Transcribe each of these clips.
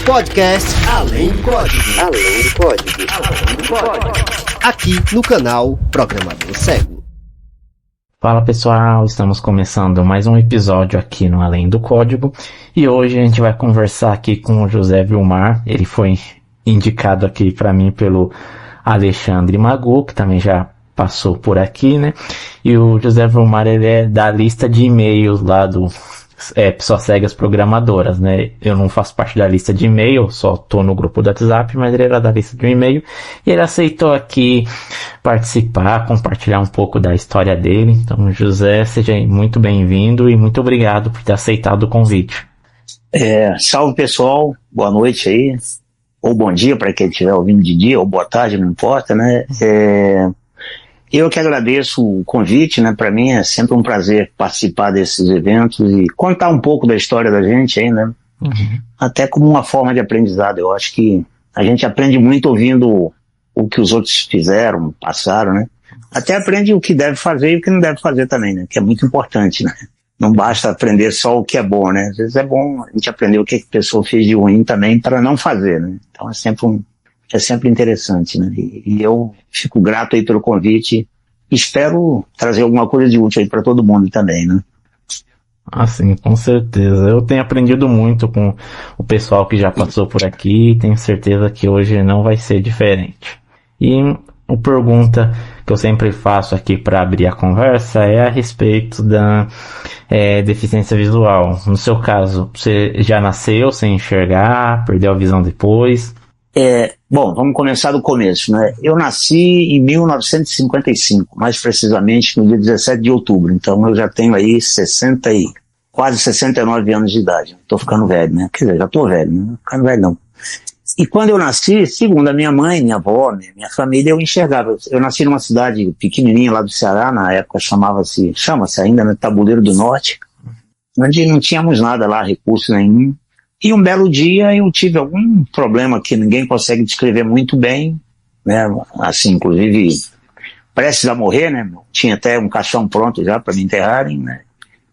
Podcast Além do Código. Além do Código. Aqui no canal Programador Cego. Fala pessoal, estamos começando mais um episódio aqui no Além do Código e hoje a gente vai conversar aqui com o José Vilmar. Ele foi indicado aqui para mim pelo Alexandre Magu, que também já passou por aqui, né? E o José Vilmar, ele é da lista de e-mails lá do Pessoas Cegas Programadoras, né? Eu não faço parte da lista de e-mail, só tô no grupo do WhatsApp, mas ele era da lista de e-mail e ele aceitou aqui participar, compartilhar um pouco da história dele. Então, José, seja muito bem-vindo e muito obrigado por ter aceitado o convite. Salve pessoal, boa noite aí, ou bom dia para quem estiver ouvindo de dia, ou boa tarde, não importa, né? Eu que agradeço o convite, né? Para mim é sempre um prazer participar desses eventos e contar um pouco da história da gente aí, né? Uhum. Até como uma forma de aprendizado. Eu acho que a gente aprende muito ouvindo o que os outros fizeram, passaram, né? Até aprende o que deve fazer e o que não deve fazer também, né? Que é muito importante, né? Não basta aprender só o que é bom, né? Às vezes é bom a gente aprender o que a pessoa fez de ruim também para não fazer, né? Então é sempre interessante, né? E eu fico grato aí pelo convite. Espero trazer alguma coisa de útil aí para todo mundo também, né? Ah, sim, com certeza. Eu tenho aprendido muito com o pessoal que já passou por aqui e tenho certeza que hoje não vai ser diferente. E a pergunta que eu sempre faço aqui para abrir a conversa é a respeito da deficiência visual. No seu caso, você já nasceu sem enxergar, perdeu a visão depois? Bom, vamos começar do começo, né? Eu nasci em 1955, mais precisamente no dia 17 de outubro, então eu já tenho aí quase 69 anos de idade. Tô ficando velho, né? Quer dizer, já tô velho, não tô ficando velho não. E quando eu nasci, segundo a minha mãe, minha avó, minha família, eu enxergava. Eu nasci numa cidade pequenininha lá do Ceará, na época chama-se ainda, né, Tabuleiro do Norte, onde não tínhamos nada lá, recurso nenhum. E um belo dia eu tive algum problema que ninguém consegue descrever muito bem, né? Assim, inclusive, prestes a morrer, né? Tinha até um caixão pronto já para me enterrarem, né?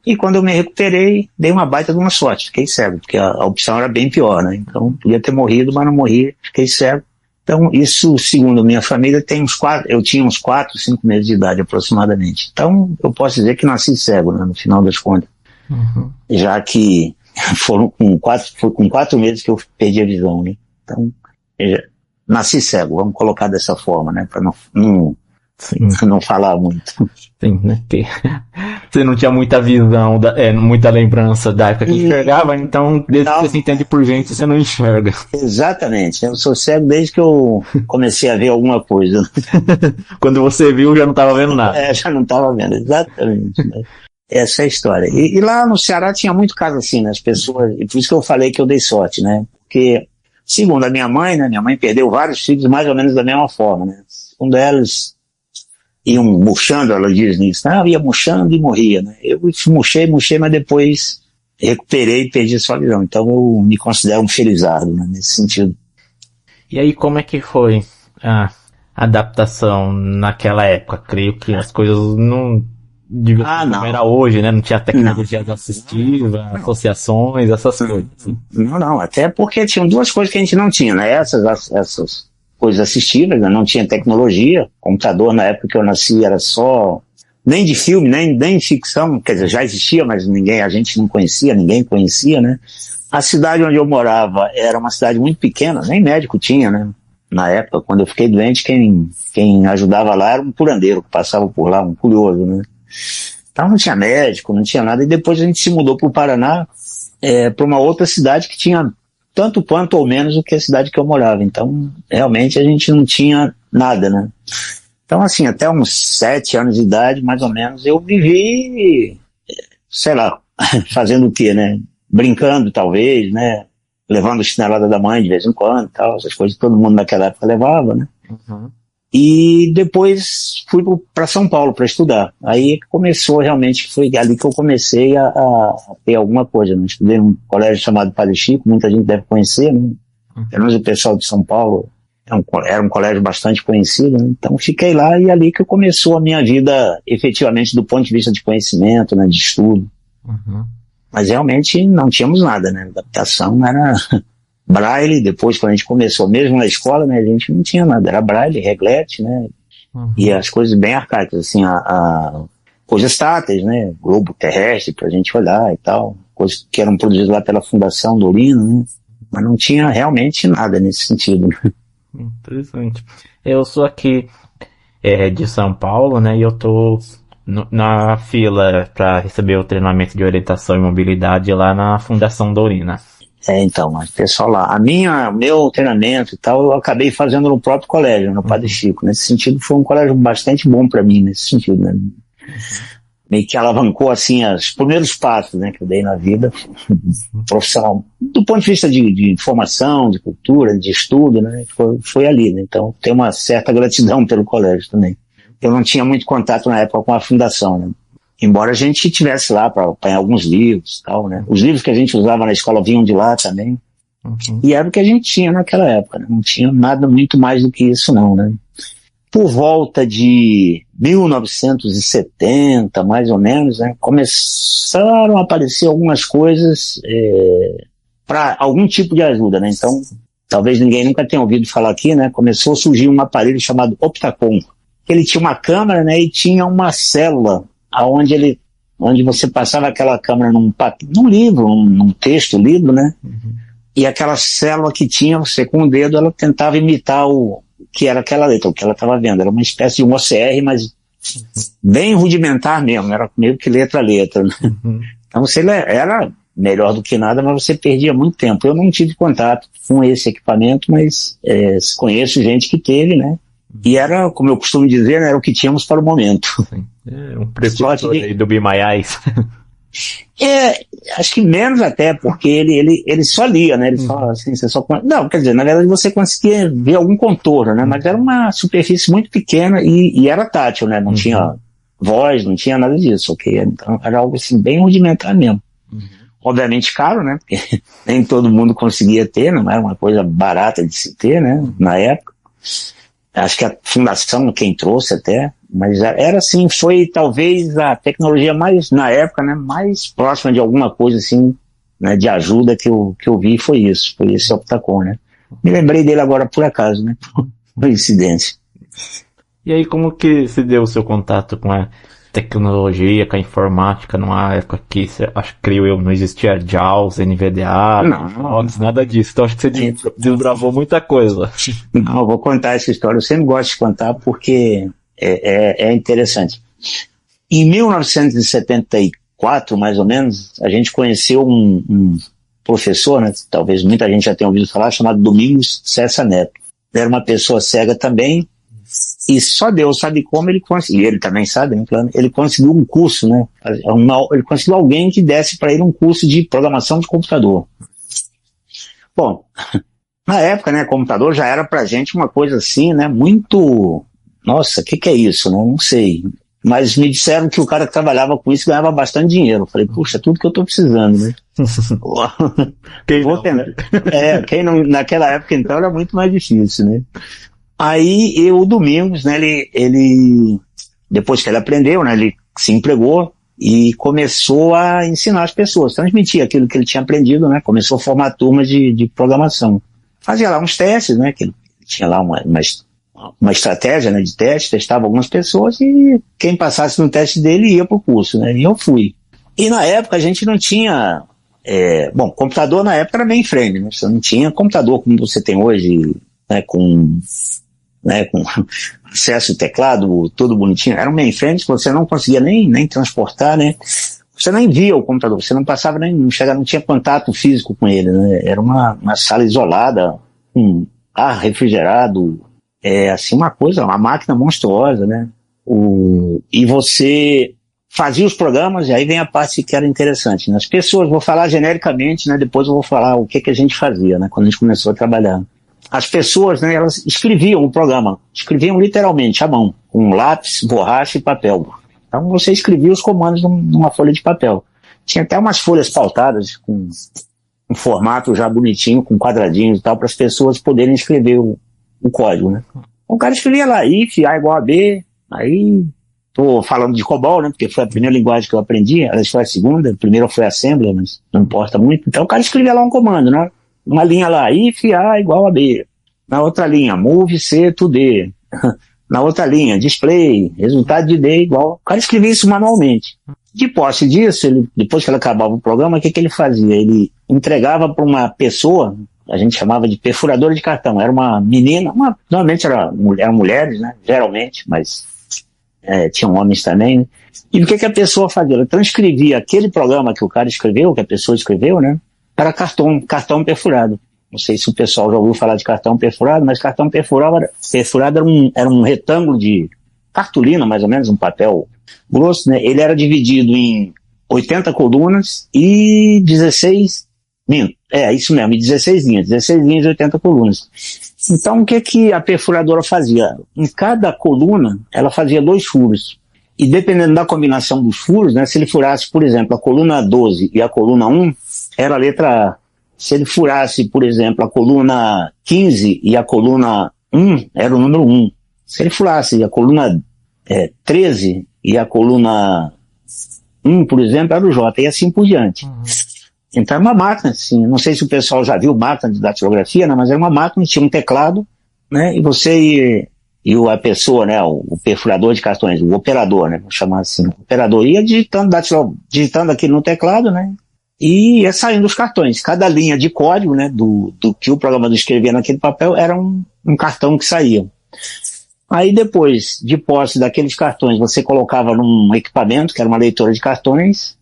E quando eu me recuperei, dei uma baita de uma sorte, fiquei cego, porque a opção era bem pior, né? Então, podia ter morrido, mas não morri, fiquei cego. Então, isso, segundo minha família, eu tinha uns 4, 5 meses de idade aproximadamente. Então, eu posso dizer que nasci cego, né? No final das contas. Uhum. Já que foi com 4 meses que eu perdi a visão, né? Então, nasci cego, vamos colocar dessa forma, né? Para não falar muito. Sim, né? Porque você não tinha muita visão, muita lembrança da época que enxergava, então desde que você se entende por gente, você não enxerga. Exatamente, eu sou cego desde que eu comecei a ver alguma coisa. Quando você viu, já não estava vendo nada. Já não estava vendo, exatamente, né? Essa é a história. E lá no Ceará tinha muito caso assim, né? As pessoas, e por isso que eu falei que eu dei sorte, né? Porque, segundo a minha mãe, né? Minha mãe perdeu vários filhos mais ou menos da mesma forma, né? Segundo elas, iam murchando, ela diz nisso, ia murchando e morria, né? Eu murchei, mas depois recuperei e perdi sua visão. Então eu me considero um felizardo, né? Nesse sentido. E aí, como é que foi a adaptação naquela época? Creio que as coisas não era hoje, né? Não tinha tecnologias assistivas, associações, essas coisas. Não, até porque tinham duas coisas que a gente não tinha, né? Essas coisas assistivas, né? Não tinha tecnologia, computador na época que eu nasci era só, nem de filme, nem ficção, quer dizer, já existia, mas a gente não conhecia, ninguém conhecia, né? A cidade onde eu morava era uma cidade muito pequena, nem médico tinha, né? Na época, quando eu fiquei doente, quem ajudava lá era um curandeiro que passava por lá, um curioso, né? Então não tinha médico, não tinha nada, e depois a gente se mudou para o Paraná, para uma outra cidade que tinha tanto quanto ou menos do que a cidade que eu morava. Então, realmente a gente não tinha nada, né? Então, assim, até uns 7 anos de idade, mais ou menos, eu vivi, sei lá, fazendo o quê, né? Brincando, talvez, né? Levando chinelada da mãe de vez em quando, tal, essas coisas que todo mundo naquela época levava, né? Uhum. E depois fui para São Paulo para estudar. Aí começou realmente, foi ali que eu comecei a ter alguma coisa, né? Estudei num colégio chamado Padre Chico, muita gente deve conhecer, né? Pelo menos o pessoal de São Paulo, era um colégio bastante conhecido, né? Então fiquei lá e ali que começou a minha vida efetivamente do ponto de vista de conhecimento, né? De estudo. Uhum. Mas realmente não tínhamos nada, né? A adaptação era Braille. Depois, quando a gente começou, mesmo na escola, né, a gente não tinha nada, era Braille, reglete, né, e as coisas bem arcaicas, assim, coisas táteis, né, globo terrestre pra gente olhar e tal, coisas que eram produzidas lá pela Fundação Dorina, né, mas não tinha realmente nada nesse sentido. Interessante. Eu sou aqui de São Paulo, né? E eu tô na fila para receber o treinamento de orientação e mobilidade lá na Fundação Dorina. Então, mas pessoal lá, meu treinamento e tal, eu acabei fazendo no próprio colégio, no Padre Chico. Nesse sentido, foi um colégio bastante bom para mim, nesse sentido, né? Meio que alavancou, assim, os primeiros passos, né, que eu dei na vida profissional. Do ponto de vista de formação, de cultura, de estudo, né, foi ali, né? Então, tem uma certa gratidão pelo colégio também. Eu não tinha muito contato na época com a fundação, né? Embora a gente tivesse lá para apanhar alguns livros e tal, né? Os livros que a gente usava na escola vinham de lá também. E era o que a gente tinha naquela época, né? Não tinha nada muito mais do que isso não, né? Por volta de 1970, mais ou menos, né? Começaram a aparecer algumas coisas para algum tipo de ajuda, né? Então, talvez ninguém nunca tenha ouvido falar aqui, né? Começou a surgir um aparelho chamado Optacom. Ele tinha uma câmera, né? E tinha uma célula onde você passava aquela câmera num livro, num texto lido, né? E aquela célula que tinha, você com o dedo, ela tentava imitar o que era aquela letra, o que ela estava vendo. Era uma espécie de um OCR, mas bem rudimentar mesmo, era meio que letra a letra. Né? Então você era melhor do que nada, mas você perdia muito tempo. Eu não tive contato com esse equipamento, mas conheço gente que teve, né? E era, como eu costumo dizer, né, era o que tínhamos para o momento. Um precursor aí do Be My Eyes. Acho que menos até, porque ele só lia, né? Ele falava assim, você só... Não, quer dizer, na verdade você conseguia ver algum contorno, né? Mas era uma superfície muito pequena e era tátil, né? Não tinha voz, não tinha nada disso, ok? Então era algo assim, bem rudimentar mesmo. Obviamente caro, né? Porque nem todo mundo conseguia ter, não era uma coisa barata de se ter, né? Na época. Acho que a fundação quem trouxe até, mas era assim, foi talvez a tecnologia mais, na época, né, mais próxima de alguma coisa assim, né, de ajuda que eu vi, foi esse Optacom, né. Me lembrei dele agora por acaso, né, coincidência. E aí, como que se deu o seu contato com a tecnologia, com a informática, numa época que, creio eu, não existia JAWS, NVDA, Fox, nada disso. Então acho que você desbravou muita coisa. Não, eu vou contar essa história. Eu sempre gosto de contar porque é interessante. Em 1974, mais ou menos, a gente conheceu um professor, né, talvez muita gente já tenha ouvido falar, chamado Domingos Cessa Neto. Era uma pessoa cega também, e só Deus sabe como ele conseguiu, ele também sabe, né, claro, ele conseguiu um curso, né, ele conseguiu alguém que desse para ele um curso de programação de computador. Bom, na época, né, computador já era pra gente uma coisa assim, né, muito, nossa, o que é isso, né, não sei, mas me disseram que o cara que trabalhava com isso ganhava bastante dinheiro. Eu falei, puxa, tudo que eu tô precisando, né. Quem não, naquela época então era muito mais difícil, né. Aí o Domingos, né, ele depois que ele aprendeu, né, ele se empregou e começou a ensinar as pessoas, transmitir aquilo que ele tinha aprendido, né, começou a formar turmas de programação. Fazia lá uns testes, né, que ele tinha lá uma estratégia, né, de teste, testava algumas pessoas e quem passasse no teste dele ia pro curso, né, e eu fui. E na época a gente não tinha, computador na época era mainframe, né, você não tinha computador como você tem hoje, né, com acesso ao teclado, tudo bonitinho. Era um mainframe que você não conseguia nem transportar, né? Você nem via o computador, você não passava não tinha contato físico com ele, né? Era uma sala isolada, com ar refrigerado, assim, uma máquina monstruosa, né? E você fazia os programas, e aí vem a parte que era interessante, né? As pessoas, vou falar genericamente, né? Depois eu vou falar o que a gente fazia, né? Quando a gente começou a trabalhar. As pessoas, né, elas escreviam o programa, escreviam literalmente à mão, com lápis, borracha e papel. Então você escrevia os comandos numa folha de papel. Tinha até umas folhas pautadas com um formato já bonitinho, com quadradinhos e tal, para as pessoas poderem escrever o código, né. O cara escrevia lá, if, A igual a B, aí tô falando de COBOL, né, porque foi a primeira linguagem que eu aprendi, aliás foi a segunda, a primeira foi Assembler, mas não importa muito. Então o cara escrevia lá um comando, né. uma linha lá, if A igual a B. Na outra linha, move C to D. Na outra linha, display, resultado de D igual. O cara escrevia isso manualmente. De posse disso, depois que ele acabava o programa, o que ele fazia? Ele entregava para uma pessoa, a gente chamava de perfuradora de cartão. Era uma menina, normalmente eram mulheres, né? Geralmente, mas tinham homens também. Né? E o que a pessoa fazia? Ela transcrevia aquele programa que o cara escreveu, que a pessoa escreveu, né? Para cartão perfurado. Não sei se o pessoal já ouviu falar de cartão perfurado, mas cartão perfurado era um retângulo de cartolina, mais ou menos, um papel grosso, né? Ele era dividido em 80 colunas e 16 isso mesmo, 16 linhas e 80 colunas. Então, o que a perfuradora fazia? Em cada coluna, ela fazia 2 furos. E dependendo da combinação dos furos, né? Se ele furasse, por exemplo, a coluna 12 e a coluna 1, era a letra A. Se ele furasse, por exemplo, a coluna 15 e a coluna 1, era o número 1. Se ele furasse a coluna 13 e a coluna 1, por exemplo, era o J, e assim por diante. Então é uma máquina, assim, não sei se o pessoal já viu máquina de datilografia, né, mas era uma máquina, tinha um teclado, né, e você e a pessoa, né, o perfurador de cartões, o operador, né, vamos chamar assim, o operador ia digitando aquilo no teclado, né, e ia saindo os cartões. Cada linha de código, né, do que o programador escrevia naquele papel era um cartão que saía. Aí depois, de posse daqueles cartões, você colocava num equipamento, que era uma leitora de cartões,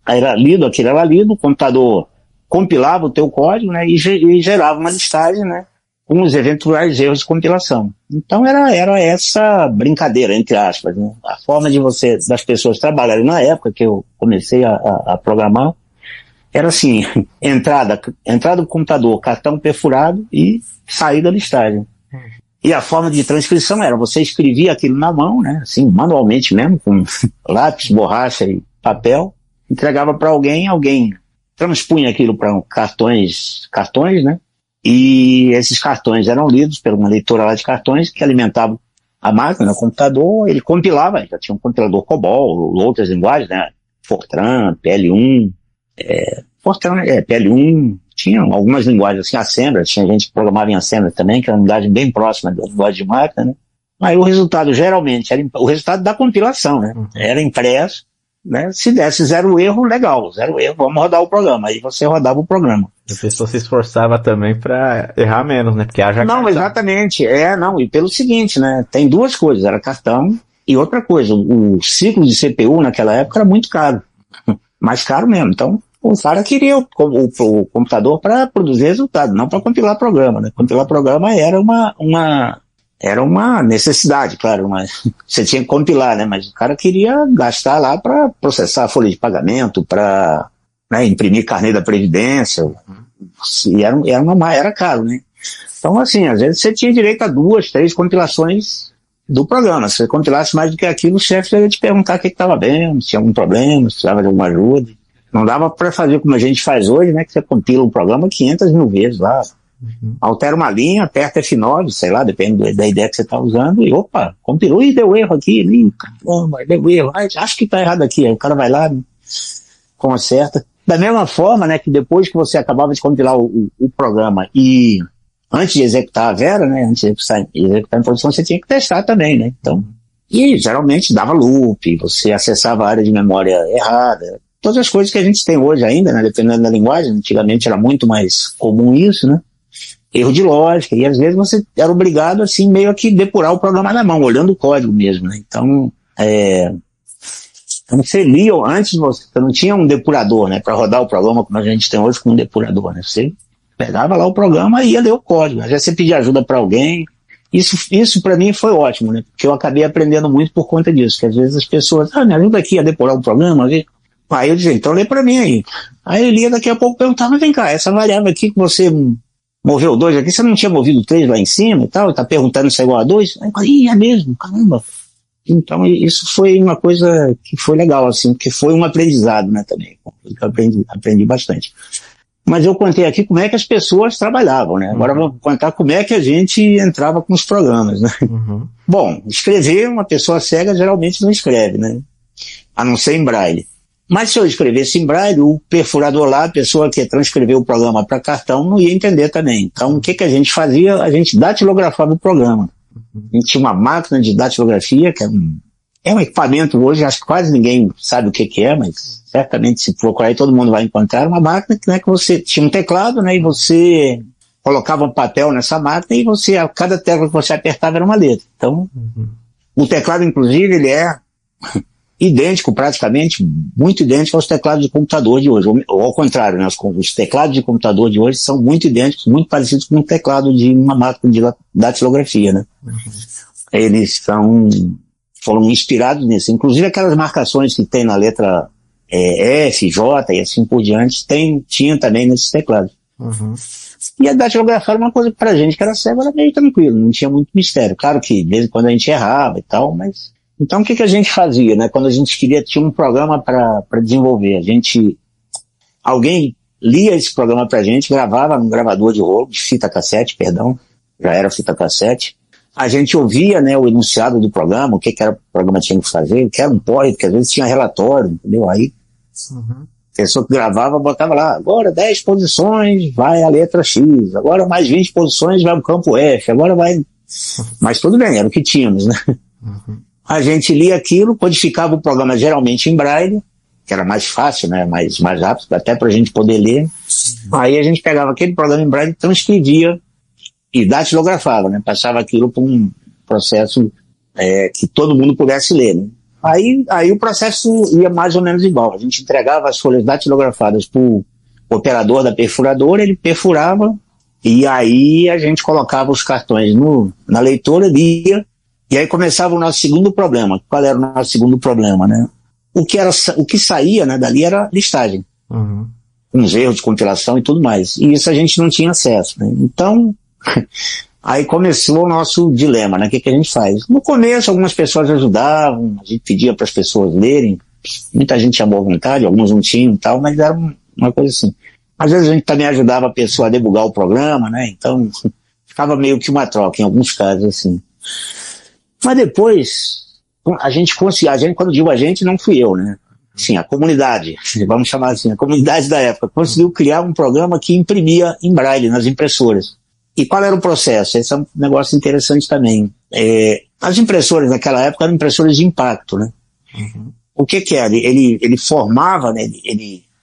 aquilo era lido, o computador compilava o teu código, né, e gerava uma listagem, né, com os eventuais erros de compilação. Então era essa brincadeira, entre aspas, né? A forma das pessoas trabalharem na época que eu comecei a programar, era assim, entrada do computador, cartão perfurado e saída da listagem. E a forma de transcrição era, você escrevia aquilo na mão, né, assim, manualmente mesmo, com lápis, borracha e papel, entregava para alguém transpunha aquilo para cartões, né, e esses cartões eram lidos por uma leitora lá de cartões que alimentava a máquina, o computador, ele compilava, já tinha um compilador COBOL, outras linguagens, né, Fortran, PL1, PL1, tinha algumas linguagens assim, Assembler, tinha gente que programava em Assembler também, que era uma linguagem bem próxima da linguagem de máquina, né. Aí o resultado geralmente era o resultado da compilação, né, era impresso, né, se desse 0 erro, legal, 0 erro, vamos rodar o programa, aí você rodava o programa. A pessoa se esforçava também pra errar menos, né, porque haja Não, cartão. exatamente, e pelo seguinte, né, tem 2 coisas, era cartão e outra coisa, o ciclo de CPU naquela época era muito caro, mais caro mesmo, então o cara queria o computador para produzir resultado, não para compilar programa, né, compilar programa era uma necessidade, claro, mas você tinha que compilar, né? Mas o cara queria gastar lá para processar a folha de pagamento, para, né, imprimir carnê da Previdência, e era caro, né? Então, assim, às vezes você tinha direito a 2, 3 compilações do programa. Se você compilasse mais do que aquilo, o chefe ia te perguntar o que estava bem, se tinha algum problema, se precisava de alguma ajuda. Não dava para fazer como a gente faz hoje, né? Que você compila um programa 500 mil vezes lá. Altera uma linha, aperta F9, sei lá, depende da ideia que você está usando, e opa, compilou e deu erro aqui, caramba, deu erro, acho que está errado aqui, aí o cara vai lá, conserta. Da mesma forma, né, que depois que você acabava de compilar o programa e antes de executar a Vera, né, antes de executar em produção, você tinha que testar também, né, então, e geralmente dava loop, você acessava a área de memória errada, todas as coisas que a gente tem hoje ainda, né, dependendo da linguagem, antigamente era muito mais comum isso, né, erro de lógica, e às vezes você era obrigado, assim, meio que depurar o programa na mão, olhando o código mesmo, né? Então, você lia, antes você não tinha um depurador, né, para rodar o programa como a gente tem hoje com um depurador, né? Você pegava lá o programa e ia ler o código, às vezes você pedia ajuda para alguém, isso para mim foi ótimo, né? Porque eu acabei aprendendo muito por conta disso, que às vezes as pessoas, me ajuda aqui a depurar o programa, aí eu dizia, então lê para mim aí. Aí ele ia daqui a pouco perguntar, mas vem cá, essa variável aqui que você moveu 2 aqui, você não tinha movido 3 lá em cima e tal, tá perguntando se é igual a 2? Aí eu falei, é mesmo, caramba. Então isso foi uma coisa que foi legal, assim, porque foi um aprendizado, né, também, que eu aprendi bastante. Mas eu contei aqui como é que as pessoas trabalhavam, né, agora eu vou contar como é que a gente entrava com os programas, né. Bom, escrever, uma pessoa cega geralmente não escreve, né, a não ser em braille. Mas se eu escrevesse em braille, o perfurador lá, a pessoa que transcreveu o programa para cartão, não ia entender também. Então, o que a gente fazia? A gente datilografava o programa. A gente tinha uma máquina de datilografia, que é um equipamento hoje, acho que quase ninguém sabe o que é, mas certamente se procurar aí todo mundo vai encontrar uma máquina que, né, que você tinha um teclado, né, e você colocava um papel nessa máquina e você, a cada tecla que você apertava era uma letra. Então, o teclado, inclusive, ele é idêntico, praticamente, muito idêntico aos teclados de computador de hoje. Ou ao contrário, né, os teclados de computador de hoje são muito idênticos, muito parecidos com o teclado de uma máquina de datilografia, né. Eles foram inspirados nisso. Inclusive aquelas marcações que tem na letra F, J e assim por diante, tinha também nesses teclados. E a datilografar era uma coisa que pra gente que era cego era meio tranquilo, não tinha muito mistério. Claro que de vez em quando a gente errava e tal, mas... Então o que a gente fazia, né? Quando a gente tinha um programa para desenvolver, alguém lia esse programa pra gente, gravava num gravador de rolo, de fita cassete, perdão, já era fita cassete. A gente ouvia, né, o enunciado do programa, o que era o programa tinha que fazer, o que era um POI, porque às vezes tinha relatório, entendeu? Aí, a pessoa que gravava botava lá, agora 10 posições vai a letra X, agora mais 20 posições vai o campo F, agora vai... Mas tudo bem, era o que tínhamos, né? A gente lia aquilo, codificava o programa geralmente em braille, que era mais fácil, né, mais rápido, até pra gente poder ler. Aí a gente pegava aquele programa em braille, transcrevia e datilografava, né? Passava aquilo por um processo que todo mundo pudesse ler, né? Aí o processo ia mais ou menos igual. A gente entregava as folhas datilografadas pro operador da perfuradora, ele perfurava, e aí a gente colocava os cartões na leitora, lia, e aí começava o nosso segundo problema. Qual era o nosso segundo problema, né? O que saía, né, dali era listagem. Com os erros de compilação e tudo mais. E isso a gente não tinha acesso, né? Então, aí começou o nosso dilema, né? O que a gente faz? No começo, algumas pessoas ajudavam, a gente pedia para as pessoas lerem, muita gente tinha boa vontade, alguns não tinham e tal, mas era uma coisa assim. Às vezes a gente também ajudava a pessoa a debugar o programa, né? Então, ficava meio que uma troca, em alguns casos, assim. Mas depois, quando digo a gente, não fui eu, né? Sim, a comunidade, vamos chamar assim, a comunidade da época, conseguiu criar um programa que imprimia em braille nas impressoras. E qual era o processo? Esse é um negócio interessante também. As impressoras naquela época eram impressoras de impacto, né? O que era? Ele formava, né?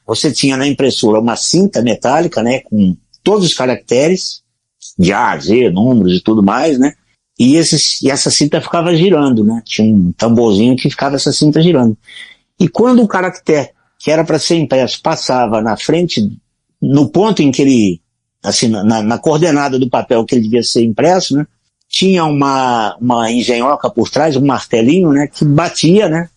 Você tinha na impressora uma cinta metálica, né? Com todos os caracteres, de A, Z, números e tudo mais, né? E essa cinta ficava girando, né? Tinha um tamborzinho que ficava essa cinta girando. E quando o caractere que era para ser impresso passava na frente, no ponto em que ele, assim, na coordenada do papel que ele devia ser impresso, né? Tinha uma engenhoca por trás, um martelinho, né? Que batia, né?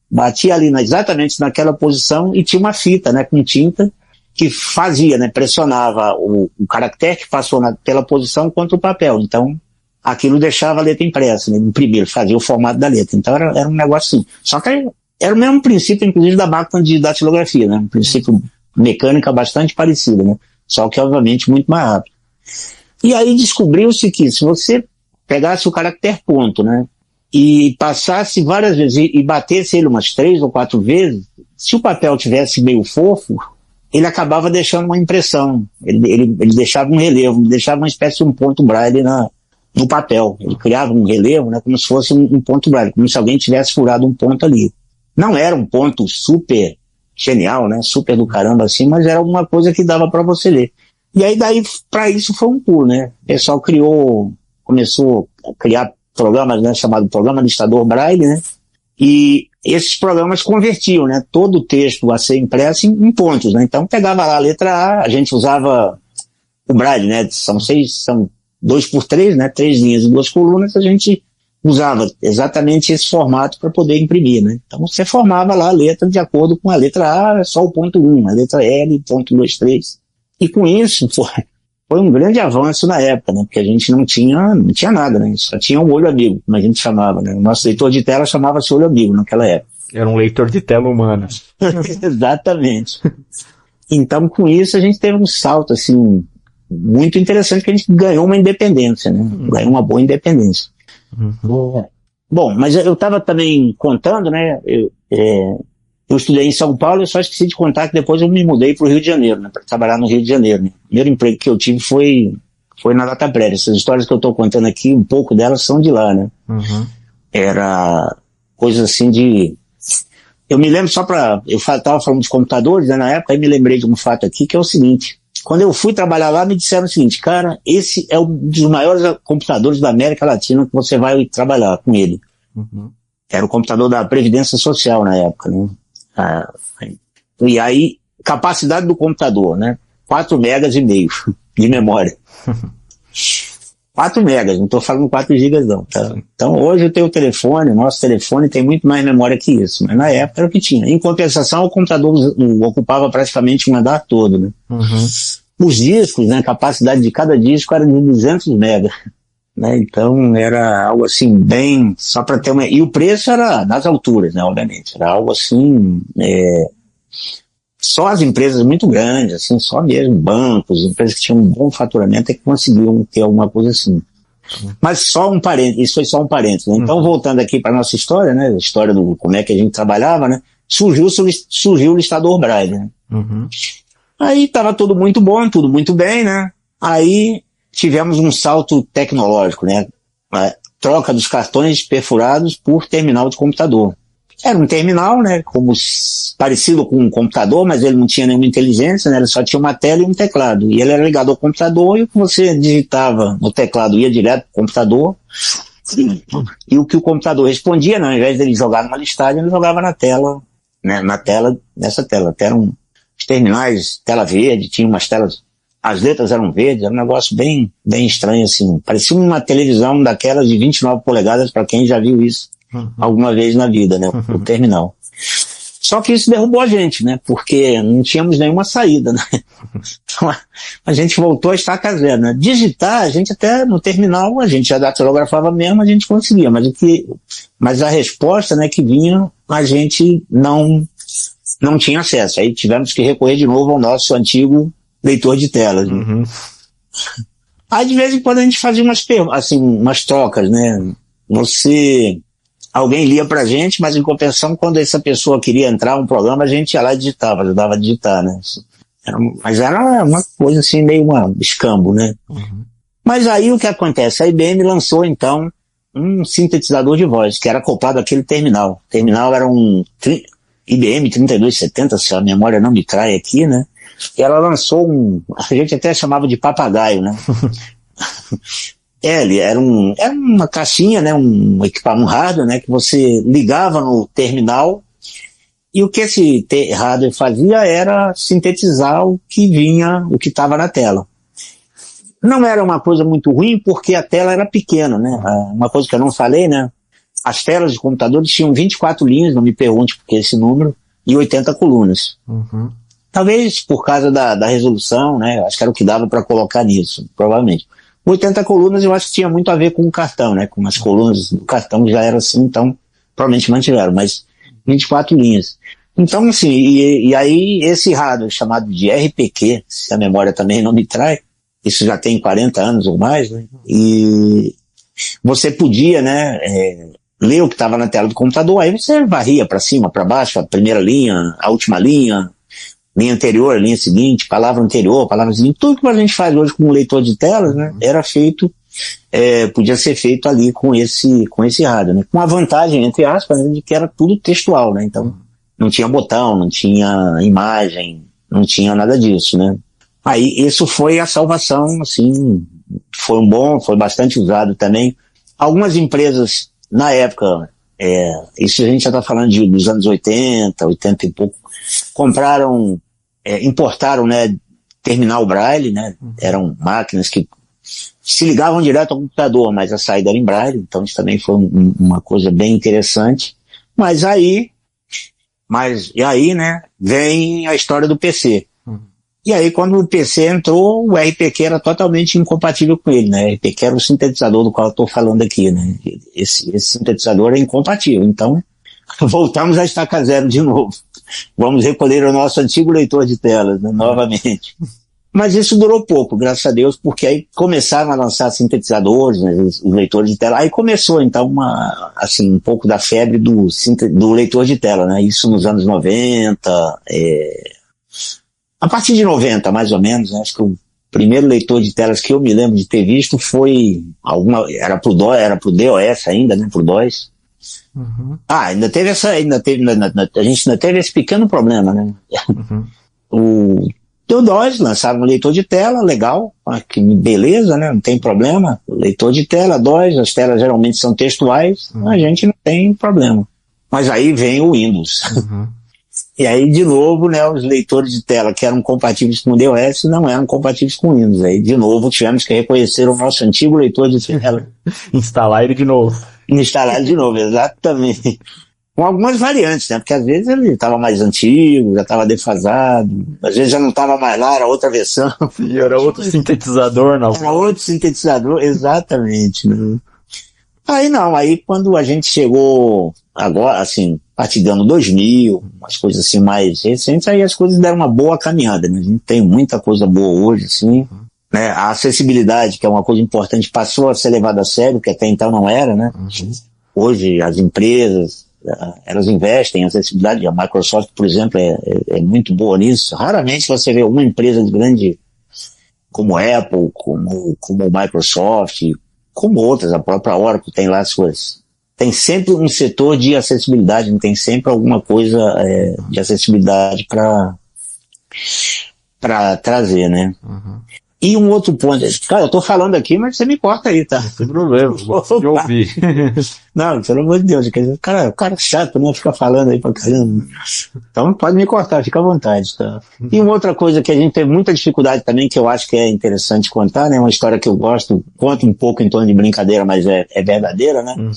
Batia ali exatamente naquela posição e tinha uma fita, né? Com tinta que fazia, né? Pressionava o caractere que passou pela posição contra o papel. Então, aquilo deixava a letra impressa, né? Imprimir, fazia o formato da letra. Então era um negócio assim. Só que era o mesmo princípio, inclusive, da máquina de datilografia, né? Um princípio mecânica bastante parecido, né? Só que, obviamente, muito mais rápido. E aí descobriu-se que se você pegasse o caractere ponto, né? E passasse várias vezes e batesse ele umas 3 ou 4 vezes, se o papel tivesse meio fofo, ele acabava deixando uma impressão. Ele deixava um relevo, deixava uma espécie de um ponto braille no papel. Ele criava um relevo, né? Como se fosse um ponto braille, como se alguém tivesse furado um ponto ali. Não era um ponto super genial, né? Super do caramba assim, mas era alguma coisa que dava para você ler. E aí daí, para isso foi um pulo, né? O pessoal começou a criar programas, né? Chamado Programa Listador Braille, né? E esses programas convertiam, né? Todo o texto a ser impresso em pontos, né? Então pegava lá a letra A gente usava o Braille, né? São 2x3, né? 3 linhas e 2 colunas, a gente usava exatamente esse formato para poder imprimir, né? Então você formava lá a letra de acordo com a letra A, só o ponto 1, a letra L, ponto 2, 3. E com isso foi um grande avanço na época, né? Porque a gente não tinha nada, né? Só tinha um olho amigo, como a gente chamava, né? O nosso leitor de tela chamava-se olho amigo naquela época. Era um leitor de tela humana. Exatamente. Então com isso a gente teve um salto, assim, muito interessante, que a gente ganhou uma independência, né? Ganhou uma boa independência. Bom, mas eu estava também contando, né? Eu estudei em São Paulo, eu só esqueci de contar que depois eu me mudei para o Rio de Janeiro, né, para trabalhar no Rio de Janeiro. Né. O primeiro emprego que eu tive foi na Dataprev. Essas histórias que eu estou contando aqui, um pouco delas são de lá, né. Era coisa assim de... Eu me lembro eu estava falando dos computadores, né, na época, aí me lembrei de um fato aqui, que é o seguinte: quando eu fui trabalhar lá, me disseram o seguinte: cara, esse é um dos maiores computadores da América Latina que você vai trabalhar com ele. Era o computador da Previdência Social na época, né. E aí, capacidade do computador, né? 4,5 megas de memória. 4 megas, não estou falando 4 gigas não, tá? Então hoje eu tenho o nosso telefone tem muito mais memória que isso, mas na época era o que tinha. Em compensação, o computador ocupava praticamente um andar todo, né? Os discos, né? A capacidade de cada disco era de 200 megas. Né? Então era algo assim bem, só para ter uma... E o preço era nas alturas, né, obviamente, era algo assim, só as empresas muito grandes, assim, só mesmo bancos, empresas que tinham um bom faturamento é que conseguiam ter alguma coisa assim. Mas só um parênteses, isso foi só um parênteses, né? Então voltando aqui para nossa história, né, a história do como é que a gente trabalhava, né, surgiu o listador Braille, né? Aí estava tudo muito bom, tudo muito bem, né, aí tivemos um salto tecnológico, né? A troca dos cartões perfurados por terminal de computador. Era um terminal, né? Parecido com um computador, mas ele não tinha nenhuma inteligência, né? Ele só tinha uma tela e um teclado. E ele era ligado ao computador e o que você digitava no teclado ia direto para o computador. E o que o computador respondia, né? Ao invés dele jogar numa listagem, ele jogava na tela, né? Nessa tela. Até eram os terminais, tela verde, tinha umas telas... As letras eram verdes, era um negócio bem, bem estranho, assim. Parecia uma televisão daquelas de 29 polegadas, para quem já viu isso alguma vez na vida, né? O terminal. Só que isso derrubou a gente, né? Porque não tínhamos nenhuma saída, né? Então a gente voltou a estaca zero, né? Digitar, a gente até no terminal, a gente já datilografava mesmo, a gente conseguia, mas a resposta, né, que vinha, a gente não tinha acesso. Aí tivemos que recorrer de novo ao nosso antigo leitor de telas. Né? Aí de vez em quando a gente fazia umas trocas, né? Alguém lia pra gente, mas em compensação, quando essa pessoa queria entrar um programa, a gente ia lá e digitava, ajudava a digitar, né? Mas era uma coisa assim, meio escambo, né? Mas aí o que acontece? A IBM lançou então um sintetizador de voz, que era acoplado àquele terminal. O terminal era um IBM 3270, se a memória não me trai aqui, né? E ela lançou a gente até chamava de papagaio, né? Ele era uma caixinha, né? Um equipamento, um hardware, né? Que você ligava no terminal e o que esse hardware fazia era sintetizar o que estava na tela. Não era uma coisa muito ruim porque a tela era pequena, né? Uma coisa que eu não falei, né? As telas de computadores tinham 24 linhas, não me pergunte por que esse número, e 80 colunas. Talvez por causa da resolução, né? Acho que era o que dava para colocar nisso, provavelmente. 80 colunas eu acho que tinha muito a ver com o cartão, né? Com as colunas do cartão já era assim, então provavelmente mantiveram, mas 24 linhas. Então, assim, e aí esse hardware chamado de RPQ, se a memória também não me trai, isso já tem 40 anos ou mais, né? E você podia, né, ler o que estava na tela do computador, aí você varria para cima, para baixo, a primeira linha, a última linha anterior, linha seguinte, palavra anterior, palavra seguinte, tudo que a gente faz hoje com um leitor de telas, né, era feito, podia ser feito ali com esse hardware, né, com a vantagem, entre aspas, né, de que era tudo textual, né, então não tinha botão, não tinha imagem, não tinha nada disso, né. Aí isso foi a salvação, assim, foi bastante usado também. Algumas empresas, na época, isso a gente já está falando dos anos 80 e pouco, importaram, né, terminal Braille, né, eram máquinas que se ligavam direto ao computador, mas a saída era em Braille, então isso também foi uma coisa bem interessante. E aí, né, vem a história do PC. E aí, quando o PC entrou, o RPQ era totalmente incompatível com ele, né? O RPQ era o sintetizador do qual eu estou falando aqui, né? Esse sintetizador é incompatível. Então, voltamos a estaca zero de novo. Vamos recolher o nosso antigo leitor de telas, né? Novamente. Mas isso durou pouco, graças a Deus, porque aí começaram a lançar sintetizadores, né, os leitores de tela. Aí começou, então, um pouco da febre do leitor de tela, né? Isso nos anos 90, a partir de 90, mais ou menos, né? Acho que o primeiro leitor de telas que eu me lembro de ter visto foi era pro DOS ainda, né? Pro DOS. Uhum. A gente ainda teve esse pequeno problema, né? Uhum. O DOS lançaram um leitor de tela, legal, que beleza, né? Não tem problema. Leitor de tela, DOS, as telas geralmente são textuais, a gente não tem problema. Mas aí vem o Windows. Uhum. E aí, de novo, né, os leitores de tela que eram compatíveis com o DOS não eram compatíveis com o Windows. Aí, de novo, tivemos que reconhecer o nosso antigo leitor de tela. Instalar ele de novo. Instalar ele de novo, exatamente. Com algumas variantes, né? Porque às vezes ele estava mais antigo, já estava defasado, às vezes já não estava mais lá, era outra versão. E era outro sintetizador, não. Era outro sintetizador, exatamente. Né? Aí quando a gente chegou agora, assim, a partir do ano 2000, umas coisas assim mais recentes, aí as coisas deram uma boa caminhada, né? A gente tem muita coisa boa hoje, assim, né? A acessibilidade, que é uma coisa importante, passou a ser levada a sério, que até então não era, né? Hoje as empresas, elas investem em acessibilidade. A Microsoft, por exemplo, é muito boa nisso. Raramente você vê uma empresa grande como a Apple, como a Microsoft, como outras, a própria Oracle tem lá tem sempre um setor de acessibilidade, tem sempre alguma coisa de acessibilidade para trazer, né? Uhum. E um outro ponto, cara, eu tô falando aqui, mas você me corta aí, tá? Sem problema, vou te ouvir. Não, pelo amor de Deus, cara chato, né? Fica falando aí pra caramba. Então pode me cortar, fica à vontade, tá? E uma outra coisa que a gente teve muita dificuldade também, que eu acho que é interessante contar, né? Uma história que eu conto um pouco em torno de brincadeira, mas é verdadeira, né? Uhum.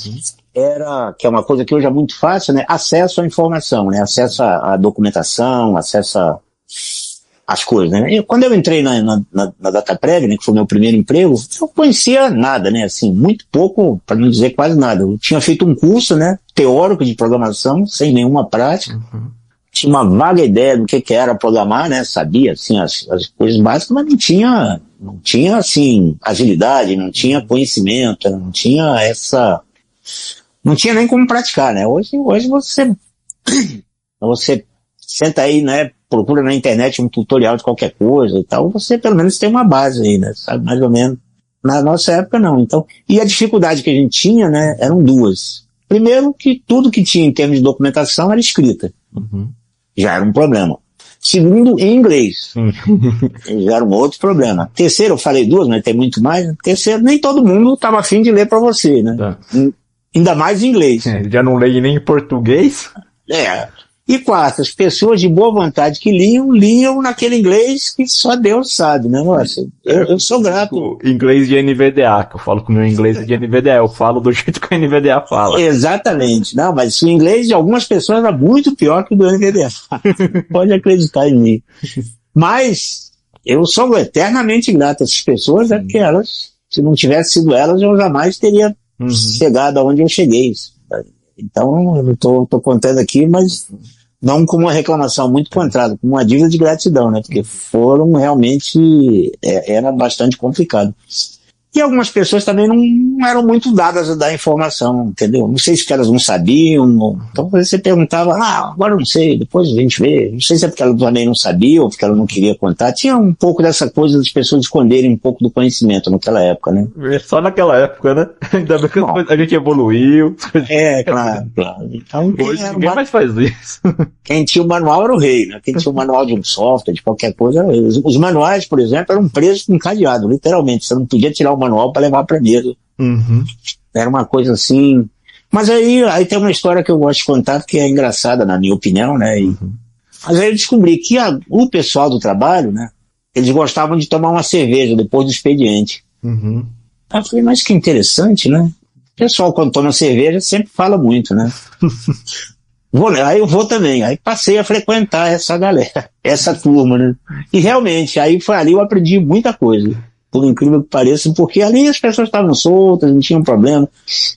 Que é uma coisa que hoje é muito fácil, né? Acesso à informação, né? Acesso à documentação, acesso às coisas, né? Quando eu entrei na Dataprev, né, que foi o meu primeiro emprego, eu conhecia nada, né? Assim, muito pouco, para não dizer quase nada. Eu tinha feito um curso, né? Teórico de programação, sem nenhuma prática. Uhum. Tinha uma vaga ideia do que era programar, né? Sabia, assim, as coisas básicas, mas não tinha, assim, agilidade, não tinha conhecimento, não tinha nem como praticar, né? Hoje você senta aí, né? Procura na internet um tutorial de qualquer coisa e tal, você pelo menos tem uma base aí, né? Sabe, mais ou menos. Na nossa época, não. Então, e a dificuldade que a gente tinha, né? Eram duas. Primeiro, que tudo que tinha em termos de documentação era escrita. Uhum. Já era um problema. Segundo, em inglês. Já era um outro problema. Terceiro, eu falei duas, mas tem muito mais. Terceiro, nem todo mundo estava afim de ler para você, né? Tá. Ainda mais em inglês. Já não leio nem em português? E quarto, as pessoas de boa vontade que liam naquele inglês que só Deus sabe, né, moça? Eu sou grato. O inglês de NVDA, que eu falo que o meu inglês é de NVDA, eu falo do jeito que a NVDA fala. Exatamente. Não, mas o inglês de algumas pessoas era muito pior que o do NVDA. Pode acreditar em mim. Mas eu sou eternamente grato a essas pessoas, né, porque elas, se não tivesse sido elas, eu jamais teria chegado aonde eu cheguei. Então, eu tô contando aqui, mas não como uma reclamação, muito contrário, como uma dívida de gratidão, né? Porque foram realmente, era bastante complicado. E algumas pessoas também não eram muito dadas a dar informação, entendeu? Não sei se elas não sabiam, então você perguntava, agora eu não sei, depois a gente vê. Não sei se é porque ela também não sabia ou porque ela não queria contar. Tinha um pouco dessa coisa das pessoas esconderem um pouco do conhecimento naquela época, né? Só naquela época, né? Ainda bem que a gente evoluiu. Claro. Então, hoje ninguém mais faz isso. Quem tinha o manual era o rei, né? Quem tinha o manual de um software, de qualquer coisa, era o rei. Os manuais, por exemplo, eram presos com cadeado, literalmente. Você não podia tirar o manual para levar para mesa. Uhum. Era uma coisa assim. Mas aí tem uma história que eu gosto de contar que é engraçada, na minha opinião, né? Mas aí eu descobri que o pessoal do trabalho, né? Eles gostavam de tomar uma cerveja depois do expediente. Uhum. Aí eu falei, mas que interessante, né? O pessoal, quando toma cerveja, sempre fala muito, né? Aí eu vou também. Aí passei a frequentar essa galera, essa turma, né? E realmente, aí foi ali eu aprendi muita coisa. Por incrível que pareça, porque ali as pessoas estavam soltas, não tinham problema,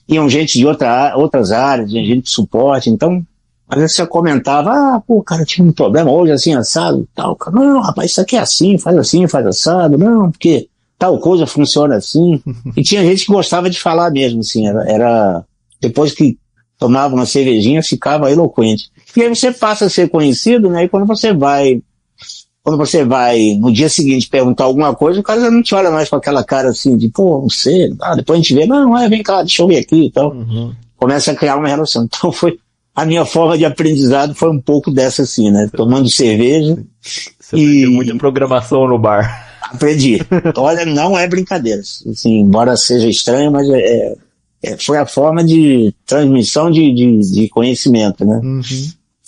iam gente de outras áreas, gente de suporte, então Às vezes você comentava, pô, cara, tinha um problema hoje, assim, assado e tal. Cara, não, rapaz, isso aqui é assim, faz assado. Não, porque tal coisa funciona assim. E tinha gente que gostava de falar mesmo, assim, depois que tomava uma cervejinha, ficava eloquente. E aí você passa a ser conhecido, né? E quando você vai no dia seguinte perguntar alguma coisa, o cara já não te olha mais com aquela cara assim de, pô, não sei, depois a gente vê, não, vem cá, deixa eu ver aqui e tal. Começa a criar uma relação. Então a minha forma de aprendizado foi um pouco dessa assim, né? Tomando cerveja. Você aprendeu muita programação no bar. Aprendi. Olha, não é brincadeira. Assim, embora seja estranho, mas foi a forma de transmissão de conhecimento, né?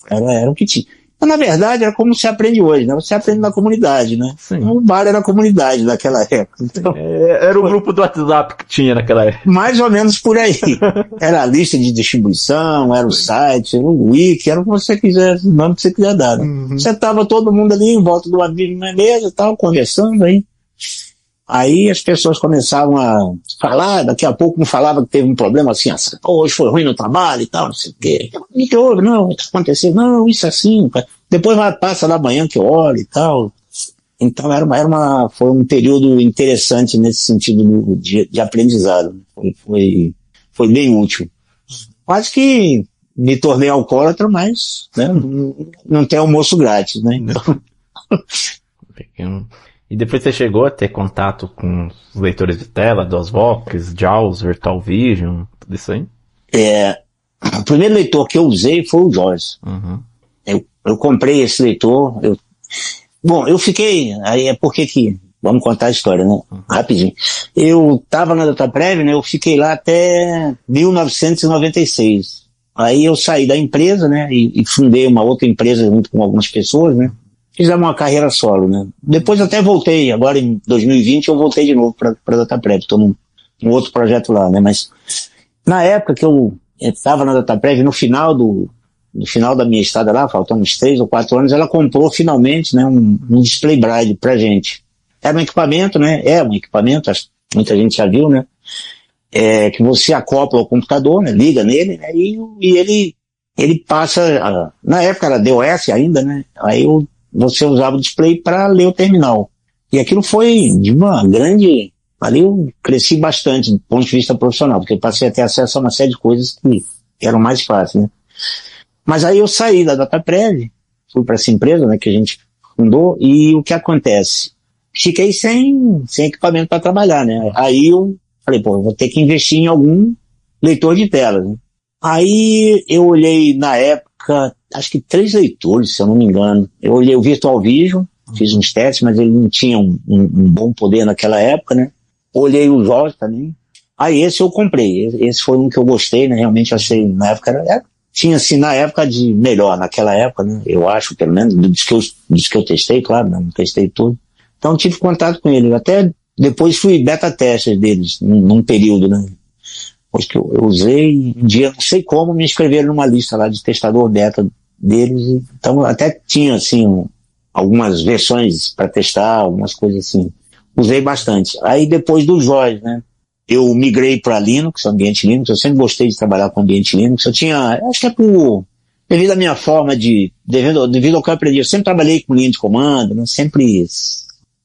Era o que tinha. Mas, na verdade, era como se aprende hoje, né? Você aprende na comunidade, né? Sim. O bar era a comunidade daquela época. Então, era o grupo do WhatsApp que tinha naquela época. mais ou menos por aí. Era a lista de distribuição, era o site, era o wiki, era o que você quisesse, o nome que você quiser dar, né? Você tava todo mundo ali em volta do amigo na mesa, tal, conversando aí. Aí as pessoas começavam a falar, daqui a pouco não falava que teve um problema assim, hoje foi ruim no trabalho e tal, não sei o quê. O que houve? Não, o que aconteceu? Não, isso assim. Depois passa da manhã que eu olho e tal. Então foi um período interessante nesse sentido de aprendizado. Foi bem útil. Quase que me tornei alcoólatra, mas né, não tem almoço grátis, né? Então... E depois você chegou a ter contato com os leitores de tela, DOSVox, JAWS, Virtual Vision, tudo isso aí? O primeiro leitor que eu usei foi o JAWS. Eu comprei esse leitor. Eu fiquei... Aí é porque que... Vamos contar a história, né? Rapidinho. Eu estava na Dataprev, né? Eu fiquei lá até 1996. Aí eu saí da empresa, né? E fundei uma outra empresa junto com algumas pessoas, né? Fizemos uma carreira solo, né? Depois até voltei, agora em 2020 eu voltei de novo para Dataprev, estou num outro projeto lá, né? Mas na época que eu estava na Dataprev, no final da minha estada lá, faltando uns 3 ou 4 anos, ela comprou finalmente, né, um display braille pra gente. Era um equipamento, né? É um equipamento, acho que muita gente já viu, né? Que você acopla ao computador, né? Liga nele, né? E ele passa, na época era DOS ainda, né? Aí você usava o display para ler o terminal. E aquilo foi de uma grande... Ali eu cresci bastante do ponto de vista profissional, porque eu passei a ter acesso a uma série de coisas que eram mais fáceis, né? Mas aí eu saí da Dataprev, fui para essa empresa, né, que a gente fundou, e o que acontece? Fiquei sem equipamento para trabalhar, né? Aí eu falei, eu vou ter que investir em algum leitor de telas, né? Aí eu olhei na época, acho que 3 leitores, se eu não me engano. Eu olhei o Virtual Vision, fiz uns testes, mas ele não tinha um bom poder naquela época, né? Olhei o JAWS também. Aí esse eu comprei. Esse foi um que eu gostei, né? Realmente achei, na época, tinha assim, na época de melhor, naquela época, né? Eu acho, pelo menos, dos que eu testei, claro, né? Não testei tudo. Então tive contato com ele. Até depois fui beta tester deles, num período, né? Depois que eu usei, um dia, não sei como, me inscreveram numa lista lá de testador beta deles. Então até tinha, assim, algumas versões para testar, algumas coisas assim. Usei bastante. Aí depois do JAWS, né? Eu migrei para Linux, ambiente Linux. Eu sempre gostei de trabalhar com ambiente Linux. Acho que devido à minha forma devido ao que eu aprendi, eu sempre trabalhei com linha de comando, né? Sempre,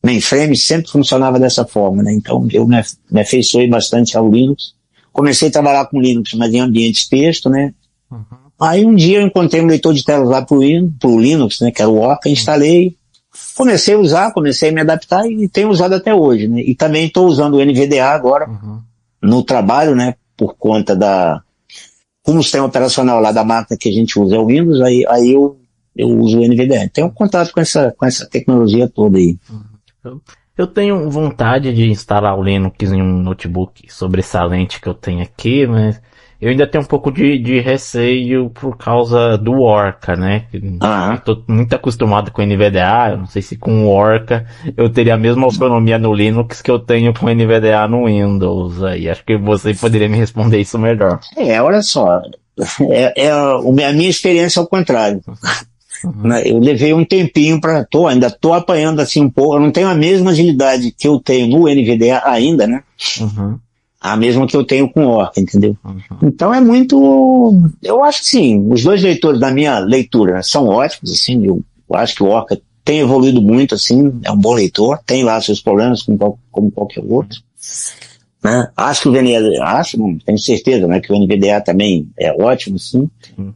mainframe sempre funcionava dessa forma, né? Então eu me afeiçoei bastante ao Linux. Comecei a trabalhar com Linux, mas em ambiente texto, né? Aí um dia eu encontrei um leitor de telas lá pro Linux, né? Que era o Orca, instalei. Comecei a usar, comecei a me adaptar e tenho usado até hoje, né? E também estou usando o NVDA agora no trabalho, né? Por conta como o sistema operacional lá da máquina que a gente usa é o Windows, aí eu uso o NVDA. Tenho contato com essa tecnologia toda aí. Eu tenho vontade de instalar o Linux em um notebook sobressalente que eu tenho aqui, mas eu ainda tenho um pouco de receio por causa do Orca, né? Eu tô muito acostumado com o NVDA, eu não sei se com o Orca eu teria a mesma autonomia no Linux que eu tenho com o NVDA no Windows. Aí acho que você poderia me responder isso melhor. Olha só, a minha experiência é ao contrário. Eu levei um tempinho ainda tô apanhando assim um pouco, eu não tenho a mesma agilidade que eu tenho no NVDA ainda, né? a mesma que eu tenho com Orca, entendeu? Uhum. Então é muito, eu acho assim, os dois leitores da minha leitura, né, são ótimos, assim, eu acho que o Orca tem evoluído muito, assim, é um bom leitor, tem lá seus problemas como qualquer outro, né? Acho que o VNVDA, não, tenho certeza, né, que o NVDA também é ótimo, sim,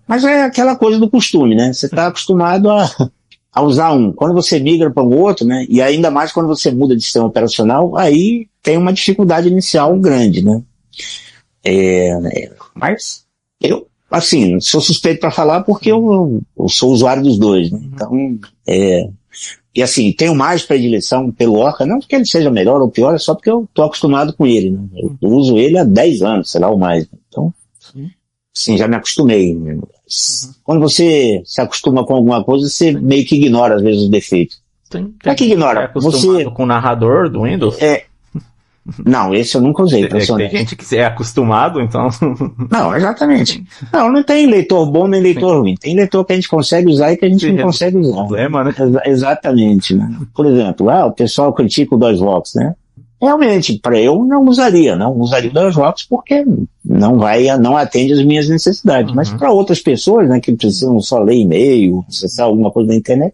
mas é aquela coisa do costume, né? Você está acostumado a usar um. Quando você migra para um outro, né, e ainda mais quando você muda de sistema operacional, aí tem uma dificuldade inicial grande, né? Mas eu, assim, sou suspeito para falar porque eu sou usuário dos dois, né? Então, e assim, tenho mais predileção pelo Orca, não porque ele seja melhor ou pior, é só porque eu tô acostumado com ele, né? Eu uso ele há 10 anos, sei lá, ou mais, né? Então, sim, já me acostumei, né? Quando você se acostuma com alguma coisa, você meio que ignora às vezes os defeitos. Tem É que ignora. é acostumado Você com o narrador do Windows? não, esse eu nunca usei, pra ser Tem honesto. gente que é acostumado, então. Não, exatamente. Não tem leitor bom nem leitor ruim. Tem leitor que a gente consegue usar e que a gente não consegue usar. Problema, né? Exatamente, né? Por exemplo, o pessoal critica o DOSVox, né? Realmente, para eu não usaria o DOSVox porque não atende às minhas necessidades. Mas para outras pessoas, né, que precisam só ler e-mail, acessar alguma coisa na internet,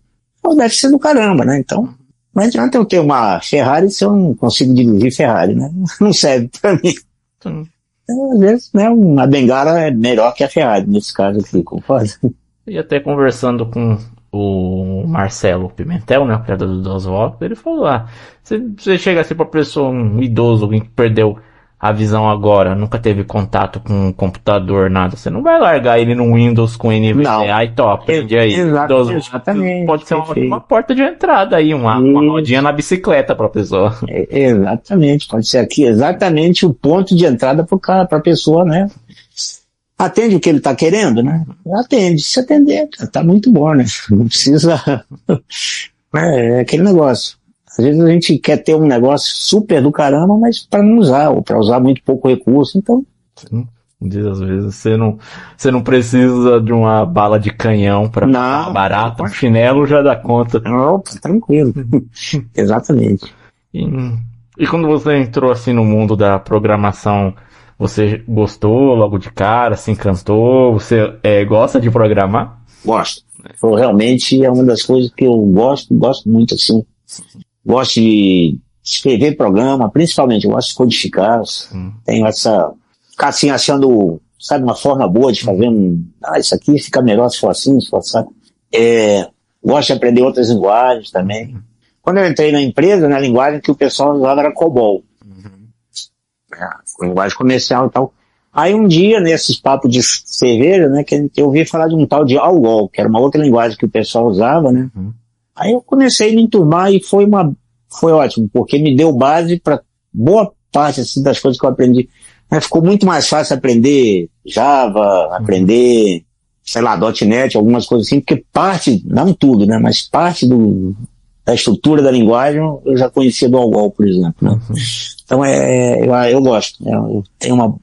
deve ser do caramba, né? Então, não adianta eu ter uma Ferrari se eu não consigo dirigir Ferrari, né? Não serve para mim. Sim. Então, às vezes, né, uma Bengala é melhor que a Ferrari, nesse caso aqui, concorda? E até conversando com o Marcelo Pimentel, né, o criador do DOSVox, ele falou, você chega assim pra pessoa, um idoso, alguém que perdeu a visão agora, nunca teve contato com um computador, nada, você não vai largar ele no Windows com NVDA e aprende aí. Exatamente. Pode ser uma porta de entrada aí, uma rodinha na bicicleta pra pessoa. Exatamente, pode ser aqui exatamente o ponto de entrada pra pessoa, né? Atende o que ele está querendo, né? Atende. Se atender, tá muito bom, né? Não precisa... É aquele negócio. Às vezes a gente quer ter um negócio super do caramba, mas para não usar, ou para usar muito pouco recurso, então... Às vezes você não precisa de uma bala de canhão para ficar barata, um chinelo já dá conta. Opa, tranquilo. Exatamente. E quando você entrou assim no mundo da programação, você gostou logo de cara, se encantou? Você gosta de programar? Gosto. Realmente é uma das coisas que eu gosto muito, assim. Gosto de escrever programa, principalmente eu gosto de codificar. Tenho essa... Ficar assim achando, sabe, uma forma boa de fazer isso aqui fica melhor se for assim, se for assim. Gosto de aprender outras linguagens também. Quando eu entrei na empresa, na linguagem que o pessoal usava era COBOL. Linguagem comercial e tal. Aí um dia, nesses papos de cerveja, né, que eu ouvi falar de um tal de AWOL, que era uma outra linguagem que o pessoal usava, né. Aí eu comecei a me enturmar e foi ótimo, porque me deu base para boa parte assim, das coisas que eu aprendi. Ficou muito mais fácil aprender Java, aprender, sei lá, .NET, algumas coisas assim, porque parte, não tudo, né, mas parte da estrutura da linguagem eu já conhecia do AWOL, por exemplo, né. Então eu gosto, eu tenho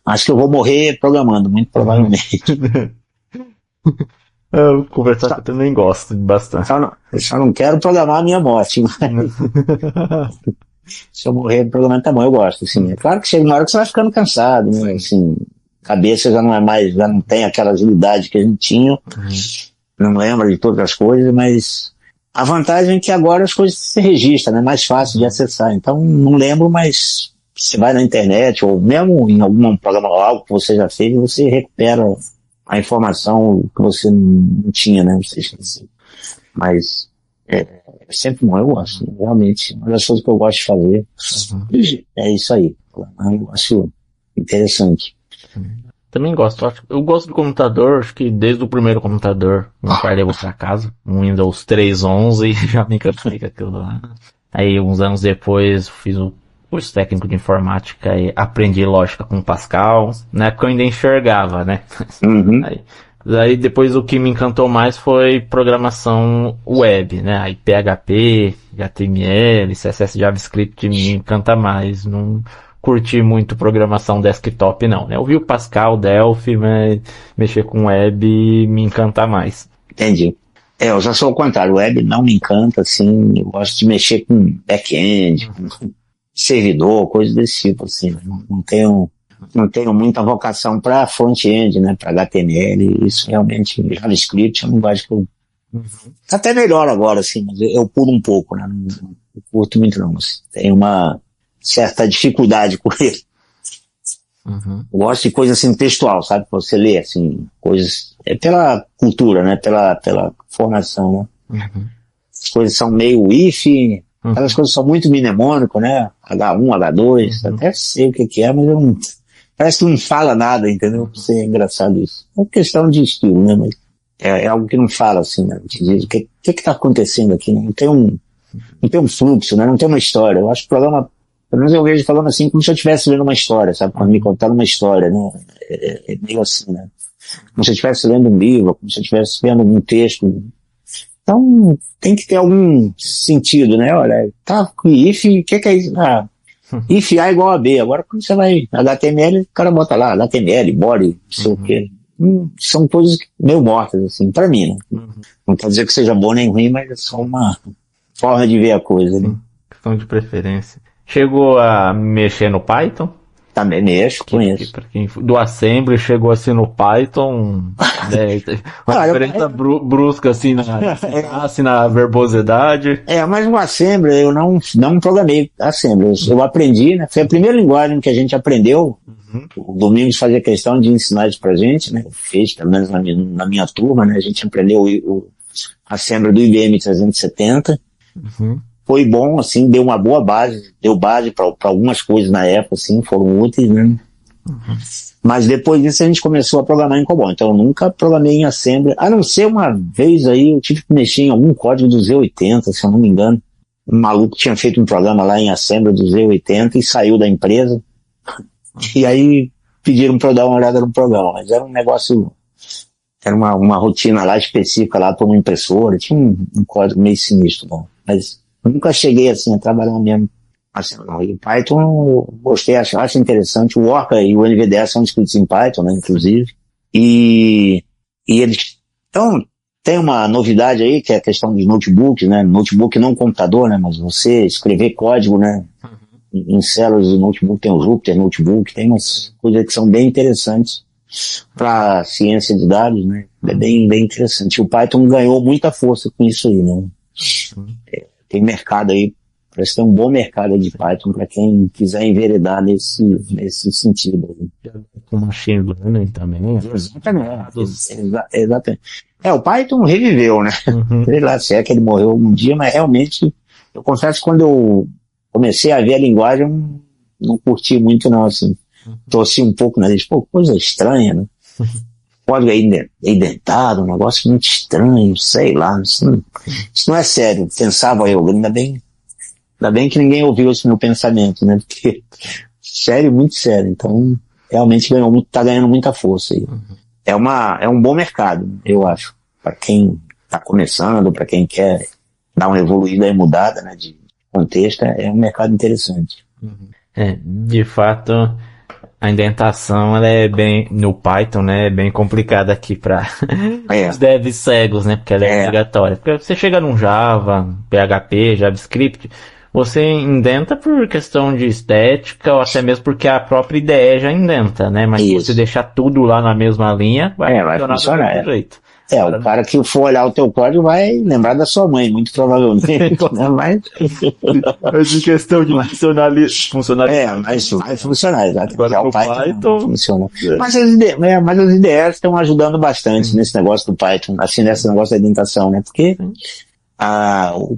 acho que eu vou morrer programando, muito provavelmente. Eu conversar que eu também gosto bastante. Eu só não quero programar a minha morte, mas se eu morrer programando tá bom, eu gosto, assim. É claro que chega uma hora que você vai ficando cansado, né, assim, cabeça já não tem aquela agilidade que a gente tinha, não lembra de todas as coisas, mas a vantagem é que agora as coisas se registram, né, mais fácil de acessar, então não lembro, mas você vai na internet, ou mesmo em algum programa, algo que você já fez, você recupera a informação que você não tinha, né, você esqueceu. Mas é sempre bom, eu gosto, realmente, uma das coisas que eu gosto de fazer é isso aí, eu acho interessante. Também gosto, eu gosto do computador, acho que desde o primeiro computador, meu pai levou pra casa, um Windows 3.11 e já me encantei com aquilo lá. Aí uns anos depois fiz o curso técnico de informática e aprendi lógica com Pascal, na época eu ainda enxergava, né? Daí depois o que me encantou mais foi programação web, né? Aí PHP, HTML, CSS, JavaScript me encanta mais, não curti muito programação desktop não, né? Eu vi o Pascal, Delphi, mas mexer com web me encanta mais. Entendi. Eu já sou o contrário, web não me encanta, assim, eu gosto de mexer com back-end, servidor, coisas desse tipo, assim. Não tenho muita vocação para front-end, né, para HTML, isso realmente, JavaScript é uma linguagem que eu tá até melhor agora, assim, mas eu pulo um pouco, né, não curto muito não, assim, tenho uma certa dificuldade com ele. Eu gosto de coisa assim textual, sabe, pra você ler, assim, coisas, pela cultura, né, pela formação, né. As coisas são meio if, aquelas coisas são muito mnemônico, né, H1, H2, até sei o que é, mas eu não, parece que não fala nada, entendeu? Isso é engraçado isso. É uma questão de estilo, né, mas é algo que não fala, assim, né, te diz o que tá acontecendo aqui, né? Não tem um fluxo, né, não tem uma história. Eu acho que o programa, pelo menos eu vejo falando assim, como se eu estivesse lendo uma história, sabe? Quando me contaram uma história, né? É meio assim, né? Como se eu estivesse lendo um livro, como se eu estivesse vendo um texto. Então, tem que ter algum sentido, né? Olha, tá, if, o que é isso? If A igual a B. Agora, quando você vai HTML, o cara bota lá, HTML, body, não sei o quê. São coisas meio mortas, assim, pra mim, né? Não quer dizer que seja bom nem ruim, mas é só uma forma de ver a coisa, né? Questão de preferência. Chegou a mexer no Python? Também mexo, conheço. Do Assembly chegou assim no Python, né, uma diferença brusca assim na verbosidade. Mas o Assembly eu não programei Assembly, eu aprendi, né? Foi a primeira linguagem que a gente aprendeu. O Domingos fazia questão de ensinar isso pra gente, né? Fez, pelo menos na minha turma, né? A gente aprendeu o Assembly do IBM 370. Foi bom, assim, deu uma boa base, deu base para algumas coisas na época, assim, foram úteis, né? Mas depois disso a gente começou a programar em COBOL, então eu nunca programei em Assembly, a não ser uma vez aí, eu tive que mexer em algum código do Z80, se eu não me engano. Um maluco tinha feito um programa lá em Assembly do Z80 e saiu da empresa, e aí pediram para eu dar uma olhada no programa, mas era um negócio, era uma rotina lá específica lá para uma impressora, tinha um código meio sinistro, bom, mas eu nunca cheguei assim a trabalhar mesmo assim, não. E o Python eu gostei, acho interessante. O Orca e o NVDA são escritos em Python, né, inclusive. E eles, então, tem uma novidade aí, que é a questão dos notebooks, né, notebook não computador, né, mas você escrever código, né, em células do notebook, tem o Jupyter Notebook, tem umas coisas que são bem interessantes para ciência de dados, né, é bem interessante. O Python ganhou muita força com isso aí, né. Tem mercado aí, parece que tem um bom mercado de Python para quem quiser enveredar nesse sentido. Com machine learning também. Exatamente. O Python reviveu, né? Sei lá se é que ele morreu um dia, mas realmente, eu confesso que quando eu comecei a ver a linguagem, eu não curti muito não, assim. Torci um pouco, né? Coisa estranha, né? Código aí indentado, um negócio muito estranho, sei lá, isso não é sério, pensava eu, ainda bem que ninguém ouviu esse meu pensamento, né, porque sério, muito sério, então realmente tá ganhando muita força aí. É um bom mercado, eu acho, para quem tá começando, para quem quer dar uma evoluída e mudada, né, de contexto, é um mercado interessante. De fato, a indentação, ela é no Python, né, é bem complicada aqui para os devs cegos, né, porque ela é obrigatória. Porque você chega num Java, PHP, JavaScript, você indenta por questão de estética ou até mesmo porque a própria IDE já indenta, né, mas se você deixar tudo lá na mesma linha, vai funcionar do mesmo jeito. O cara que for olhar o teu código vai lembrar da sua mãe, muito provavelmente. Mas em questão de funcionalidade. Mas vai funcionar, exatamente. O Python funciona. Mas as IDEs estão ajudando bastante nesse negócio do Python, assim, nesse negócio da indentação, né? Porque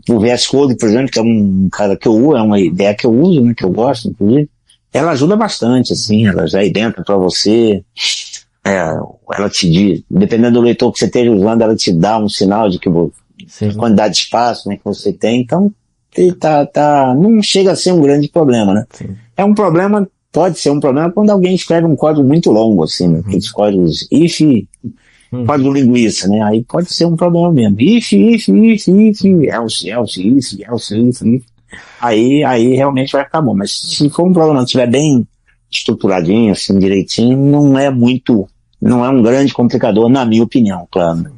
o VS Code, por exemplo, que é um cara que eu uso, é uma ideia que eu uso, né? Que eu gosto, inclusive, ela ajuda bastante, assim, ela já identa para você. Ela te diz, dependendo do leitor que você esteja usando, ela te dá um sinal de que a quantidade de espaço, né, que você tem, então não chega a ser um grande problema, né? É um problema, pode ser um problema quando alguém escreve um código muito longo, assim, né? Aqueles códigos if, código linguiça, né? Aí pode ser um problema mesmo. If, else, aí realmente vai ficar bom, mas se for um problema que estiver bem estruturadinho, assim, direitinho, não é um grande complicador, na minha opinião, claro.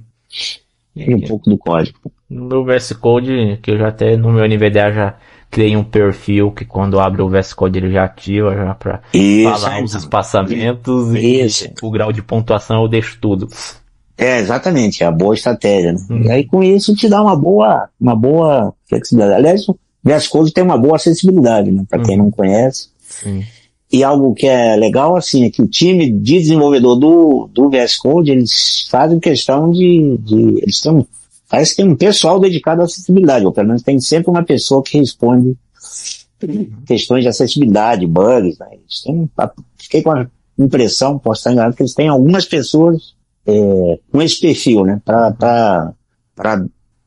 Um pouco do código. No meu VS Code, que eu já até no meu NVDA já criei um perfil que quando abre o VS Code ele já ativa já pra falar os espaçamentos e o grau de pontuação eu deixo tudo. Exatamente, é a boa estratégia, né? E aí com isso te dá uma boa flexibilidade. Aliás, o VS Code tem uma boa acessibilidade, né? Para quem não conhece. Sim. E algo que é legal, assim, é que o time de desenvolvedor do VS Code, eles fazem questão eles têm parece que tem um pessoal dedicado à acessibilidade, ou pelo menos tem sempre uma pessoa que responde questões de acessibilidade, bugs, né? Fiquei com a impressão, posso estar enganado, que eles têm algumas pessoas com esse perfil, né, para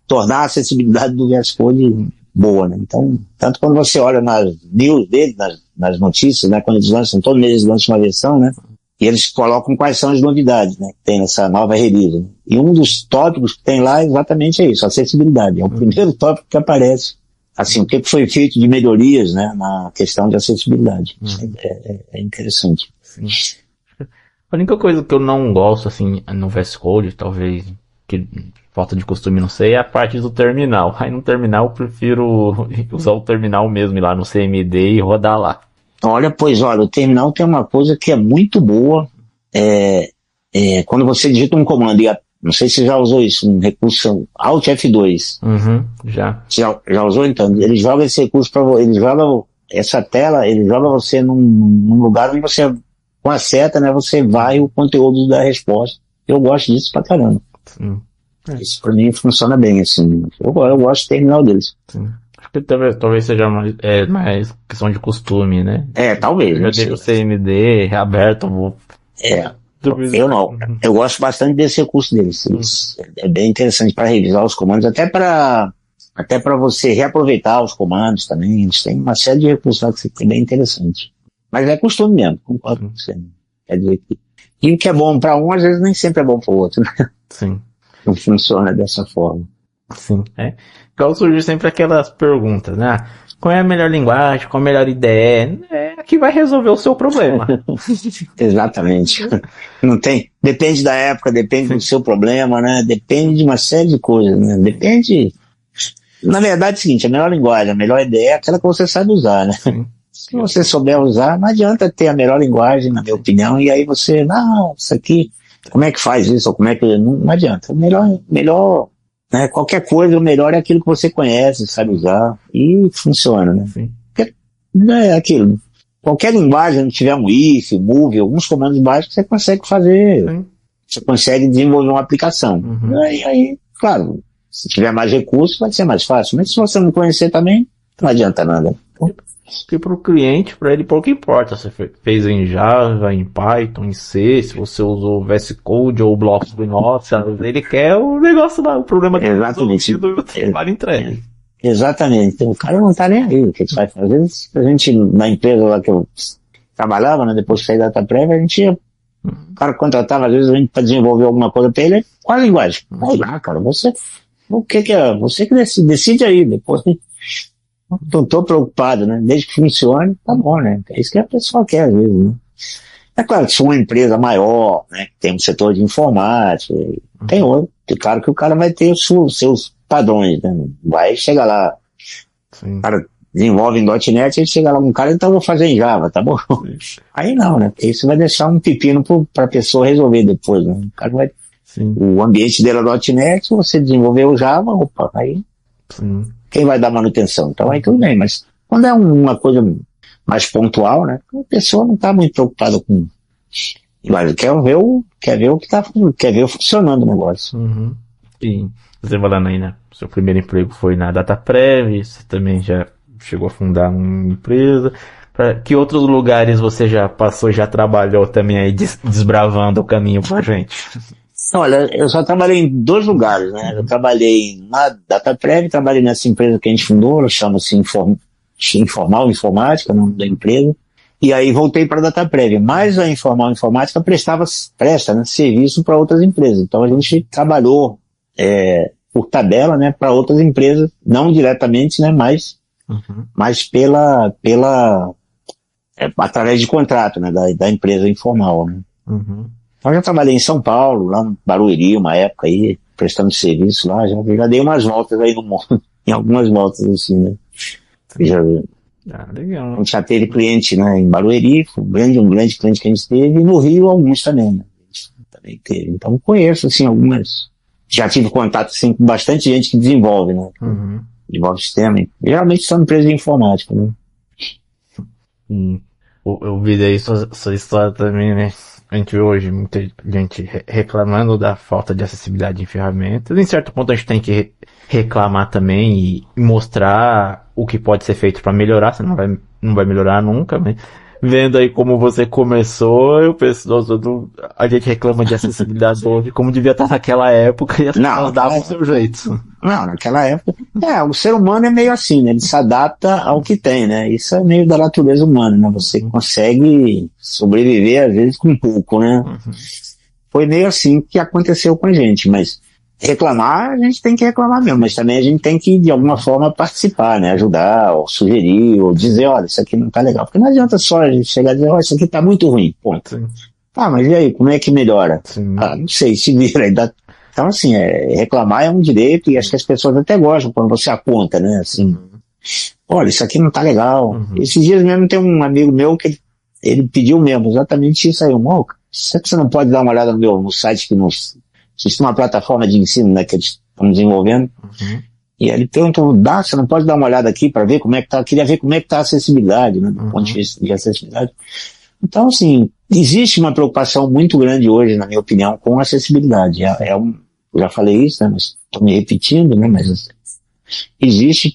tornar a acessibilidade do VS Code boa, né? Então, tanto quando você olha nas news dele, nas notícias, né, quando eles lançam, todo mês eles lançam uma versão, né, e eles colocam quais são as novidades, né, que tem nessa nova release, né? E um dos tópicos que tem lá exatamente é isso, acessibilidade. É o primeiro tópico que aparece, assim, o que foi feito de melhorias, né, na questão de acessibilidade. É interessante. Sim. A única coisa que eu não gosto, assim, no VS Code, talvez, que falta de costume, não sei, é a parte do terminal. Aí no terminal eu prefiro usar o terminal mesmo, ir lá no CMD e rodar lá. Olha, o terminal tem uma coisa que é muito boa, quando você digita um comando, não sei se você já usou isso, um recurso Alt F2. Já. Já usou? Então, ele joga esse recurso ele joga essa tela, ele joga você num lugar onde você, com a seta, né, você vai o conteúdo da resposta. Eu gosto disso pra caramba. Sim. Isso pra mim funciona bem, assim. Eu gosto do terminal deles. Sim. Acho que talvez seja mais questão de costume, né? Talvez. Eu deixo o CMD aberto, vou... Eu não. Eu gosto bastante desse recurso deles. É bem interessante para revisar os comandos, até para você reaproveitar os comandos também. Eles têm uma série de recursos lá que é bem interessante. Mas é costume mesmo, concordo com você. Quer dizer que... E o que é bom para um, às vezes nem sempre é bom para o outro, né? Sim. Não funciona dessa forma. Sim, Então surge sempre aquelas perguntas, né? Qual é a melhor linguagem? Qual a melhor IDE? É a que vai resolver o seu problema. Exatamente. Não tem... Depende da época, depende do seu problema, né? Depende de uma série de coisas, né? Depende... Na verdade é o seguinte, a melhor linguagem, a melhor IDE é aquela que você sabe usar, né? Sim. Se você souber usar, não adianta ter a melhor linguagem, na minha opinião, e aí você, não, isso aqui, como é que faz isso, ou como é que... Não adianta. O melhor, né, qualquer coisa, o melhor é aquilo que você conhece, sabe usar, e funciona, né? Sim. Porque é aquilo. Qualquer linguagem, não tiver um if, move, alguns comandos básicos, você consegue fazer, você consegue desenvolver uma aplicação. Aí, claro, se tiver mais recursos, vai ser mais fácil, mas se você não conhecer também, não adianta nada. Porque para o cliente, para ele pouco importa se você fez em Java, em Python, em C, se você usou VS Code ou Blocks do Nossa, ele quer o negócio lá, o problema que resolvido e o trabalho entregue. Exatamente. O cara não tá nem aí. O que vai fazer? Às vezes, a gente, na empresa lá que eu trabalhava, né, depois de sair da DataPrev, a gente ia, o cara contratava, às vezes, a gente para desenvolver alguma coisa para ele, qual a linguagem? Vai lá, cara, o que é? Você que decide aí, depois. Não tô preocupado, né? Desde que funcione, tá bom, né? É isso que a pessoa quer, às vezes, né? É claro que se uma empresa maior, né, tem um setor de informática, tem outro, claro que o cara vai ter os seus padrões, né? Vai chegar lá, o cara desenvolve em .NET, ele chega lá com um cara, então eu vou fazer em Java, tá bom? Aí não, né? Porque isso vai deixar um pepino pra pessoa resolver depois, né? O cara vai... O ambiente dele é .NET, você desenvolveu o Java, opa, aí... Quem vai dar manutenção? Então aí tudo bem, mas quando é uma coisa mais pontual, né? A pessoa não está muito preocupada com... Mas quer ver o funcionando o negócio. E você falando aí, né? Seu primeiro emprego foi na DataPrev, você também já chegou a fundar uma empresa. Para que outros lugares você já passou, já trabalhou também aí desbravando o caminho pra gente? Olha, eu só trabalhei em 2 lugares, né? Eu trabalhei na DataPrev, trabalhei nessa empresa que a gente fundou, ela chama-se Informal Informática, o nome da empresa, e aí voltei para a DataPrev, mas a Informal Informática presta, né, serviço para outras empresas, então a gente trabalhou por tabela, né, para outras empresas, não diretamente, né, mas através de contrato, né, da empresa informal, né. Eu já trabalhei em São Paulo, lá no Barueri, uma época aí, prestando serviço lá, já dei umas voltas aí no mundo, em algumas voltas assim, né. Já, Legal. a gente já teve cliente, né, em Barueri, um grande cliente que a gente teve, e no Rio alguns também, né? A gente também teve. Então conheço, assim, algumas. Já tive contato, assim, com bastante gente que desenvolve, né? Uhum. Desenvolve sistema. Geralmente são empresas de informática, né? Eu vi daí sua história também, né? A gente vê hoje muita gente reclamando da falta de acessibilidade em ferramentas. Em certo ponto a gente tem que reclamar também e mostrar o que pode ser feito para melhorar, senão não vai melhorar nunca, mas vendo aí como você começou, eu penso, nossa, a gente reclama de acessibilidade hoje como devia estar naquela época e as pessoas davam o seu jeito. Não, naquela época. O ser humano é meio assim, né? Ele se adapta ao que tem, né? Isso é meio da natureza humana, né? Você consegue sobreviver, às vezes, com pouco, né? Uhum. Foi meio assim que aconteceu com a gente, mas reclamar, a gente tem que reclamar mesmo, mas também a gente tem que, de alguma forma, participar, né? Ajudar, ou sugerir, ou dizer, olha, isso aqui não tá legal. Porque não adianta só a gente chegar e dizer, olha, isso aqui tá muito ruim, ponto. Sim. Tá, mas e aí, como é que melhora? Sim. Não sei, se vira aí. Então, assim, reclamar é um direito e acho que as pessoas até gostam quando você aponta, né? Assim, olha, isso aqui não tá legal. Uhum. Esses dias mesmo tem um amigo meu que ele pediu mesmo exatamente isso aí. Será que você não pode dar uma olhada no site que existe uma plataforma de ensino, né, que eles estão desenvolvendo? Uhum. E aí ele perguntou, você não pode dar uma olhada aqui para ver como é que tá? Queria ver como é que tá a acessibilidade, né, do ponto de vista de acessibilidade. Então, assim, existe uma preocupação muito grande hoje, na minha opinião, com a acessibilidade. Eu já falei isso, né, mas estou me repetindo, né, mas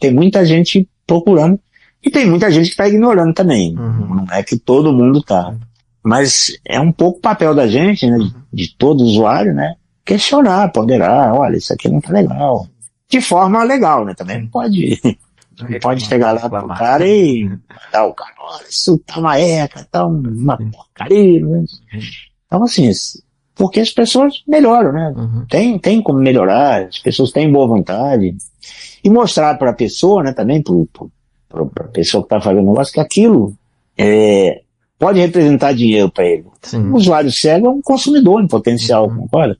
tem muita gente procurando e tem muita gente que está ignorando também. Uhum. Não é que todo mundo tá. Mas é um pouco o papel da gente, né, de todo usuário, né, questionar, ponderar, olha, isso aqui não tá legal. De forma legal, né, também não pode chegar lá pro cara e mandar o cara, olha, isso tá uma eca, tá uma porcaria, né? Então, assim, porque as pessoas melhoram, né? Uhum. Tem como melhorar, as pessoas têm boa vontade. E mostrar para a pessoa, né, também, para a pessoa que está fazendo o negócio, que aquilo pode representar dinheiro para ele. Sim. O usuário cego é um consumidor em potencial, concorda?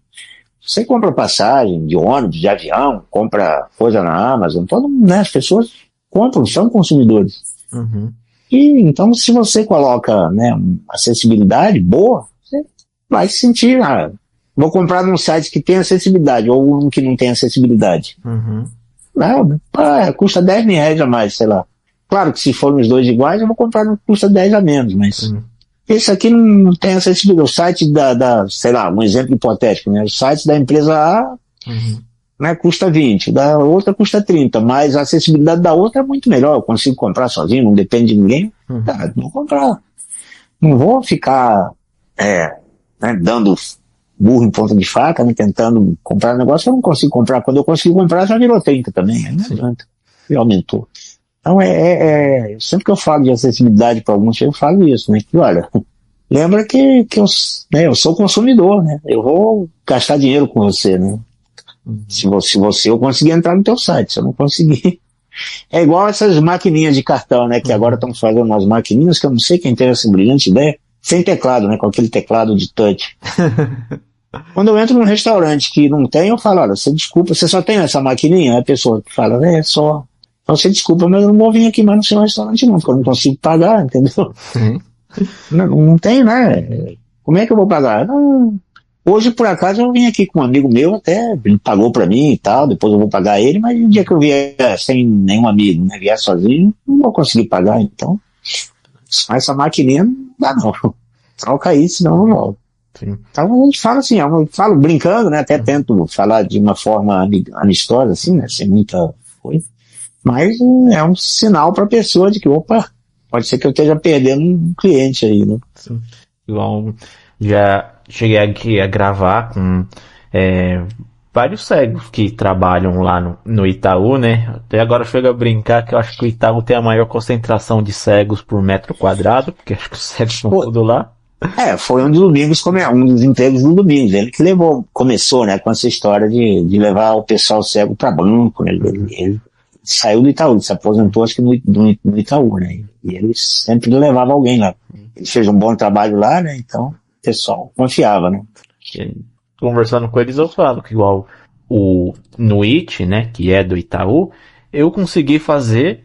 Você compra passagem de ônibus, de avião, compra coisa na Amazon, né, as pessoas compram, são consumidores. Uhum. E então, se você coloca, né, uma acessibilidade boa, você vai se sentir, vou comprar num site que tem acessibilidade, ou um que não tem acessibilidade. Uhum. Não, custa 10 mil reais a mais, sei lá. Claro que se forem os dois iguais, eu vou comprar no que custa 10 a menos, mas esse aqui não tem acessibilidade. O site sei lá, um exemplo hipotético, né? O site da empresa A, né, custa 20, da outra custa 30, mas a acessibilidade da outra é muito melhor, eu consigo comprar sozinho, não depende de ninguém. Vou comprar. Não vou ficar né, dando burro em ponta de faca, né, tentando comprar um negócio que eu não consigo comprar. Quando eu consigo comprar, já virou 30 também. Aí não adianta. E aumentou. Então, sempre que eu falo de acessibilidade para alguns, eu falo isso, né? Que, olha, lembra que eu sou consumidor, né? Eu vou gastar dinheiro com você, né? Se eu conseguir entrar no teu site, se eu não conseguir. É igual essas maquininhas de cartão, né? Que agora estão fazendo umas maquininhas que eu não sei quem tem essa brilhante ideia, sem teclado, né? Com aquele teclado de touch. Quando eu entro num restaurante que não tem, eu falo, olha, você desculpa, você só tem essa maquininha? Aí a pessoa fala, só. Então você desculpa, mas eu não vou vir aqui mais no seu restaurante não, porque eu não consigo pagar, entendeu? Não tem, né? Como é que eu vou pagar? Não. Hoje, por acaso, eu vim aqui com um amigo meu, até ele pagou pra mim e tal, depois eu vou pagar ele, mas no dia que eu vier sem nenhum amigo, né, vier sozinho, não vou conseguir pagar, então. Essa maquininha não dá não. Troca aí, senão eu não volto. Então a gente fala assim, eu falo brincando, né, até tento falar de uma forma amistosa, assim, né, sem muita coisa, mas é um sinal pra pessoa de que, opa, pode ser que eu esteja perdendo um cliente aí, né. Sim. Igual, já cheguei aqui a gravar com vários cegos que trabalham lá no Itaú, né? Até agora chega a brincar que eu acho que o Itaú tem a maior concentração de cegos por metro quadrado, porque acho que os cegos estão tudo lá. Foi um dos empregos do Domingos, ele que começou, né, com essa história de levar o pessoal cego para banco, né? Ele saiu do Itaú, ele se aposentou acho que no Itaú, né? E ele sempre levava alguém lá. Ele fez um bom trabalho lá, né? Então o pessoal confiava, né? Conversando com eles eu falo que igual no IT, né, que é do Itaú, eu consegui fazer,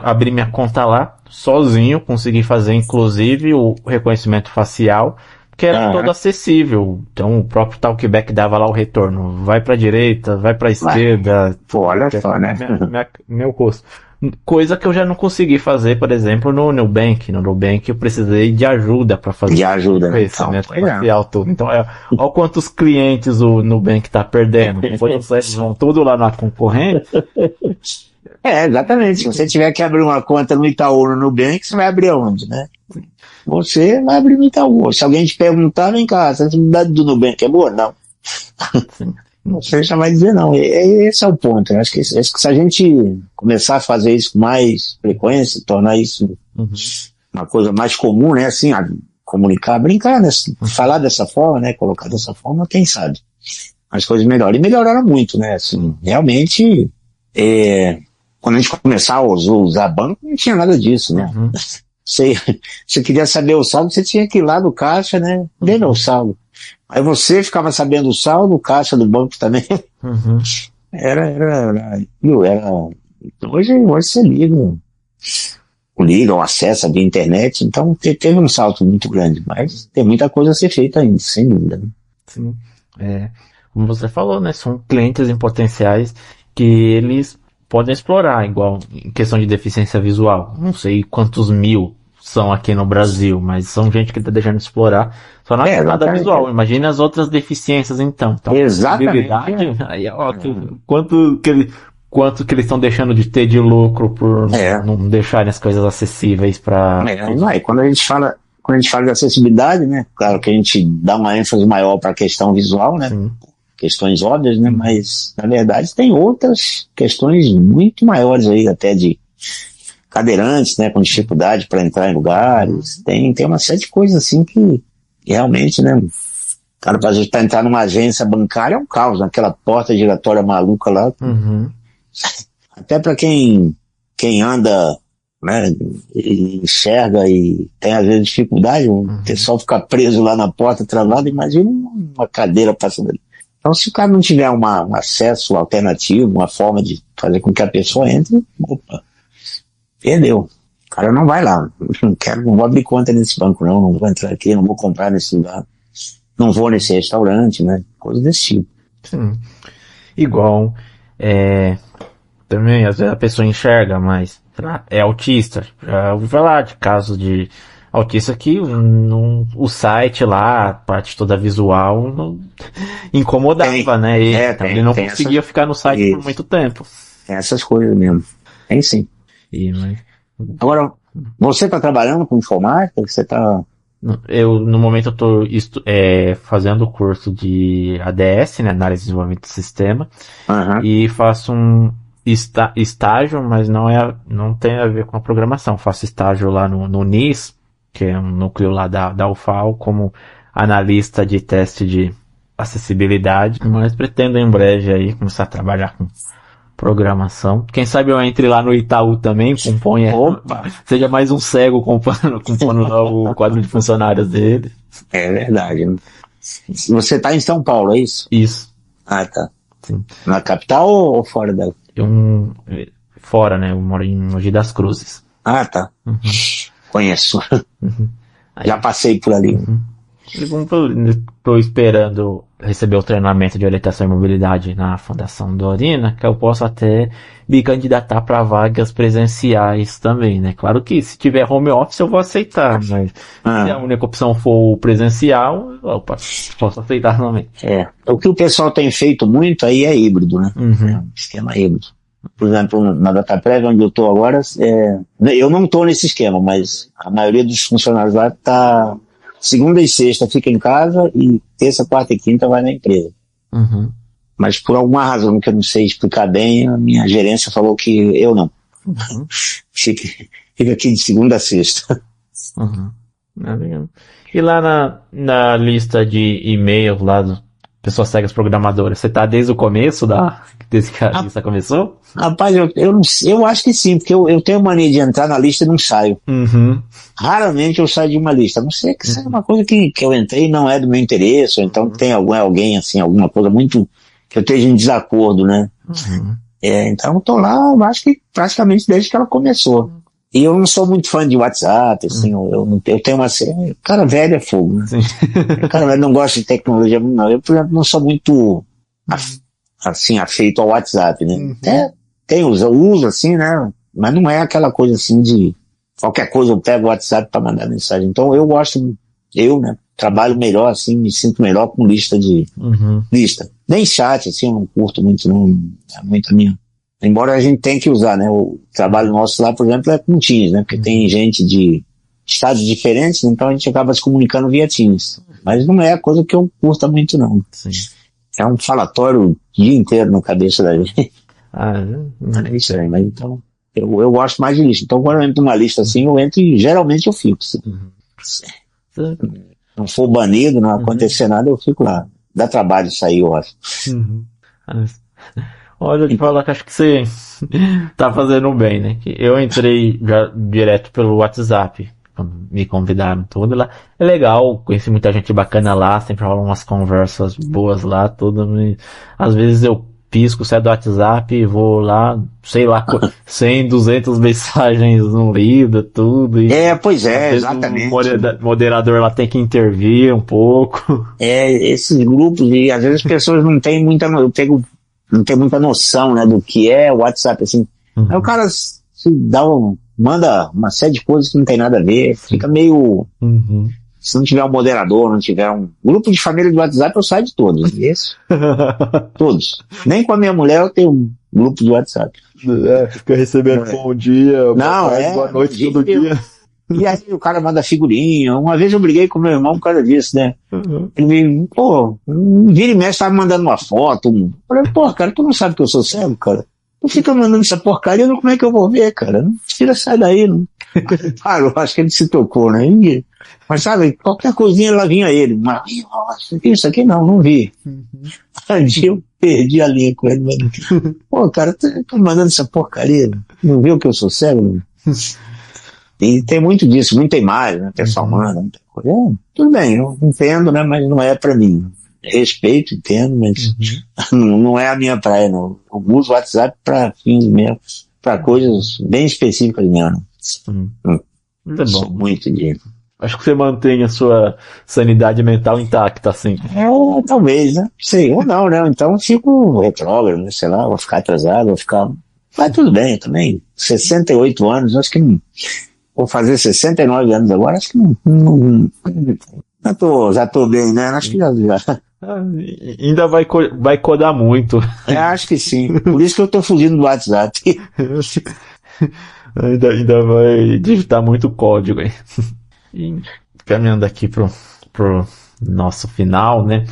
abrir minha conta lá, sozinho, consegui fazer inclusive o reconhecimento facial, que era todo acessível. Então o próprio Talkback dava lá o retorno. Vai pra direita, vai pra esquerda. Pô, olha só, né? Meu rosto. Coisa que eu já não consegui fazer, por exemplo, no Nubank. No Nubank eu precisei de ajuda para fazer de ajuda, né? reconhecimento facial tudo. Então, olha quantos clientes o Nubank tá perdendo. Depois vocês vão tudo lá na concorrente. Exatamente. Se você tiver que abrir uma conta no Itaú ou no Nubank, você vai abrir aonde, né? Você vai abrir no Itaú. Se alguém te perguntar, vem cá, essa atividade do Nubank é boa? Não. Sim. Você já vai dizer não. Esse é o ponto. Eu acho que se a gente começar a fazer isso com mais frequência, tornar isso uma coisa mais comum, né? Assim, a comunicar, brincar, né? Falar dessa forma, né? Colocar dessa forma, quem sabe? As coisas melhoram. E melhoraram muito, né? Assim, realmente, quando a gente começar a usar banco, não tinha nada disso, né? Você queria saber o saldo, você tinha que ir lá no caixa, né? Ver meu saldo. Aí você ficava sabendo o saldo, o caixa do banco também. Hoje você liga ou acessa via internet, então teve um salto muito grande, mas tem muita coisa a ser feita ainda, sem dúvida. Né? Sim. Como você falou, né? São clientes em potenciais que eles podem explorar, igual em questão de deficiência visual. Não sei quantos mil são aqui no Brasil, mas são gente que está deixando de explorar só na camada visual. Imagina as outras deficiências então. Exatamente. Aí, quanto que eles estão deixando de ter de lucro por não deixarem as coisas acessíveis para... Quando a gente fala de acessibilidade, né? Claro que a gente dá uma ênfase maior para a questão visual, né? Sim. Questões óbvias, né? Mas, na verdade, tem outras questões muito maiores aí, até de cadeirantes, né? Com dificuldade para entrar em lugares. Tem uma série de coisas assim que realmente, né? Cara, pra gente entrar numa agência bancária é um caos, naquela porta giratória maluca lá. Até para quem anda, né? E enxerga e tem às vezes dificuldade, o pessoal ficar preso lá na porta travado, imagina uma cadeira passando ali. Então, se o cara não tiver um acesso alternativo, uma forma de fazer com que a pessoa entre, perdeu. O cara não vai lá. Não vou abrir conta nesse banco, não vou entrar aqui, não vou comprar nesse lugar, não vou nesse restaurante, né? Coisas desse tipo. Sim. Igual, também, às vezes a pessoa enxerga, mas é autista. Já ouvi falar de casos de autista que o site lá, a parte toda visual, não incomodava, né? Ele não conseguia ficar no site por muito tempo. Tem essas coisas mesmo. Tem sim. Agora, você está trabalhando com informática? Você está... No momento eu estou fazendo o curso de ADS, né, na área de desenvolvimento do sistema, e faço um estágio, mas não tem a ver com a programação. Faço estágio lá no NIS, que é um núcleo lá da UFAL, como analista de teste de acessibilidade, mas pretendo em breve aí começar a trabalhar com programação. Quem sabe eu entre lá no Itaú também, seja mais um cego compondo lá o quadro de funcionários dele. É verdade. Você está em São Paulo, é isso? Isso. Ah, tá. Sim. Na capital ou fora dela? Fora, né? Eu moro em Mogi das Cruzes. Ah, tá. Conheço. Já passei por ali. Estou esperando receber o treinamento de orientação e mobilidade na Fundação Dorina, que eu posso até me candidatar para vagas presenciais também, né? Claro que se tiver home office eu vou aceitar, mas se a única opção for o presencial, posso aceitar também. O que o pessoal tem feito muito aí é híbrido, né? Esquema híbrido. Por exemplo, na DataPrev, onde eu estou agora, eu não estou nesse esquema, mas a maioria dos funcionários lá está segunda e sexta fica em casa e terça, quarta e quinta vai na empresa. Mas por alguma razão que eu não sei explicar bem, a minha gerência falou que eu não. Fica aqui de segunda a sexta. E lá na lista de e-mails lá do pessoas cegas programadoras, você tá desde o começo desde que a lista começou? Rapaz, eu acho que sim, porque eu tenho mania de entrar na lista e não saio. Raramente eu saio de uma lista, a não ser que seja uma coisa que eu entrei e não é do meu interesse, ou então tem alguém assim, alguma coisa muito que eu esteja em desacordo, né? Então eu tô lá, eu acho que praticamente desde que ela começou. E eu não sou muito fã de WhatsApp, assim, eu tenho uma... Cara velho é fogo, né? Sim. Cara velho não gosta de tecnologia, não. Eu, por exemplo, não sou muito, assim, afeito ao WhatsApp, né? Eu uso, assim, né? Mas não é aquela coisa, assim, de... Qualquer coisa eu pego o WhatsApp para mandar mensagem. Então eu gosto, né? Trabalho melhor, assim, me sinto melhor com lista. Nem chat, assim, eu não curto muito, não é muito a minha. Embora a gente tenha que usar, né? O trabalho nosso lá, por exemplo, é com Teams, né? Porque tem gente de estados diferentes, então a gente acaba se comunicando via Teams. Mas não é a coisa que eu curta muito, não. Sim. É um falatório o dia inteiro na cabeça da gente. É isso aí, mas então... Eu gosto mais de lista. Então, quando eu entro numa lista assim, eu entro e geralmente eu fico. Se não for banido, não acontecer nada, eu fico lá. Dá trabalho sair, eu acho. Olha, eu te falar que acho que você tá fazendo bem, né? Que eu entrei já direto pelo WhatsApp, quando me convidaram tudo lá. É legal, conheci muita gente bacana lá, sempre rolam umas conversas boas lá, tudo. Às vezes eu pisco, saio do WhatsApp e vou lá, sei lá, 100, 200 mensagens não lidas, tudo. E pois é, às vezes exatamente. O moderador lá tem que intervir um pouco. Esses grupos, e às vezes as pessoas não têm muita, não tem muita noção, né, do que é o WhatsApp, assim. Aí o cara manda uma série de coisas que não tem nada a ver, fica meio... Se não tiver um moderador, não tiver um grupo de família de WhatsApp, eu saio de todos. Isso. Todos. Nem com a minha mulher eu tenho um grupo de WhatsApp. Fica recebendo bom dia, boa noite todo dia. E aí o cara manda figurinha. Uma vez eu briguei com meu irmão por causa disso, né? Ele me, vira e mexe, tava mandando uma foto. Eu falei, cara, tu não sabe que eu sou cego, cara? Tu fica mandando essa porcaria, como é que eu vou ver, cara? Tira, sai daí. Não. Parou, acho que ele se tocou, né? Mas sabe, qualquer coisinha lá vinha ele. Mas, nossa, isso aqui não vi. Um dia eu perdi a linha com ele. Mas, cara, tô mandando essa porcaria. Não viu que eu sou cego? E tem muito disso, muita imagem, né? Pessoal manda, muita coisa. Tudo bem, eu entendo, né? Mas não é pra mim. Respeito, entendo, mas não é a minha praia, não. Eu uso o WhatsApp pra fins mesmo, pra coisas bem específicas mesmo. Muito Sou bom. muito de... Acho que você mantém a sua sanidade mental intacta, assim. Talvez, né? Sei, ou não, né? Então eu fico retrógrado, né? Sei lá, vou ficar atrasado, vou ficar... Mas tudo bem, eu também. 68 anos, acho que não... Vou fazer 69 anos agora, acho que não já tô bem, né? Acho que já. Ainda vai codar muito. Acho que sim. Por isso que eu tô fugindo do WhatsApp. ainda vai digitar muito código aí. E caminhando aqui pro nosso final, né?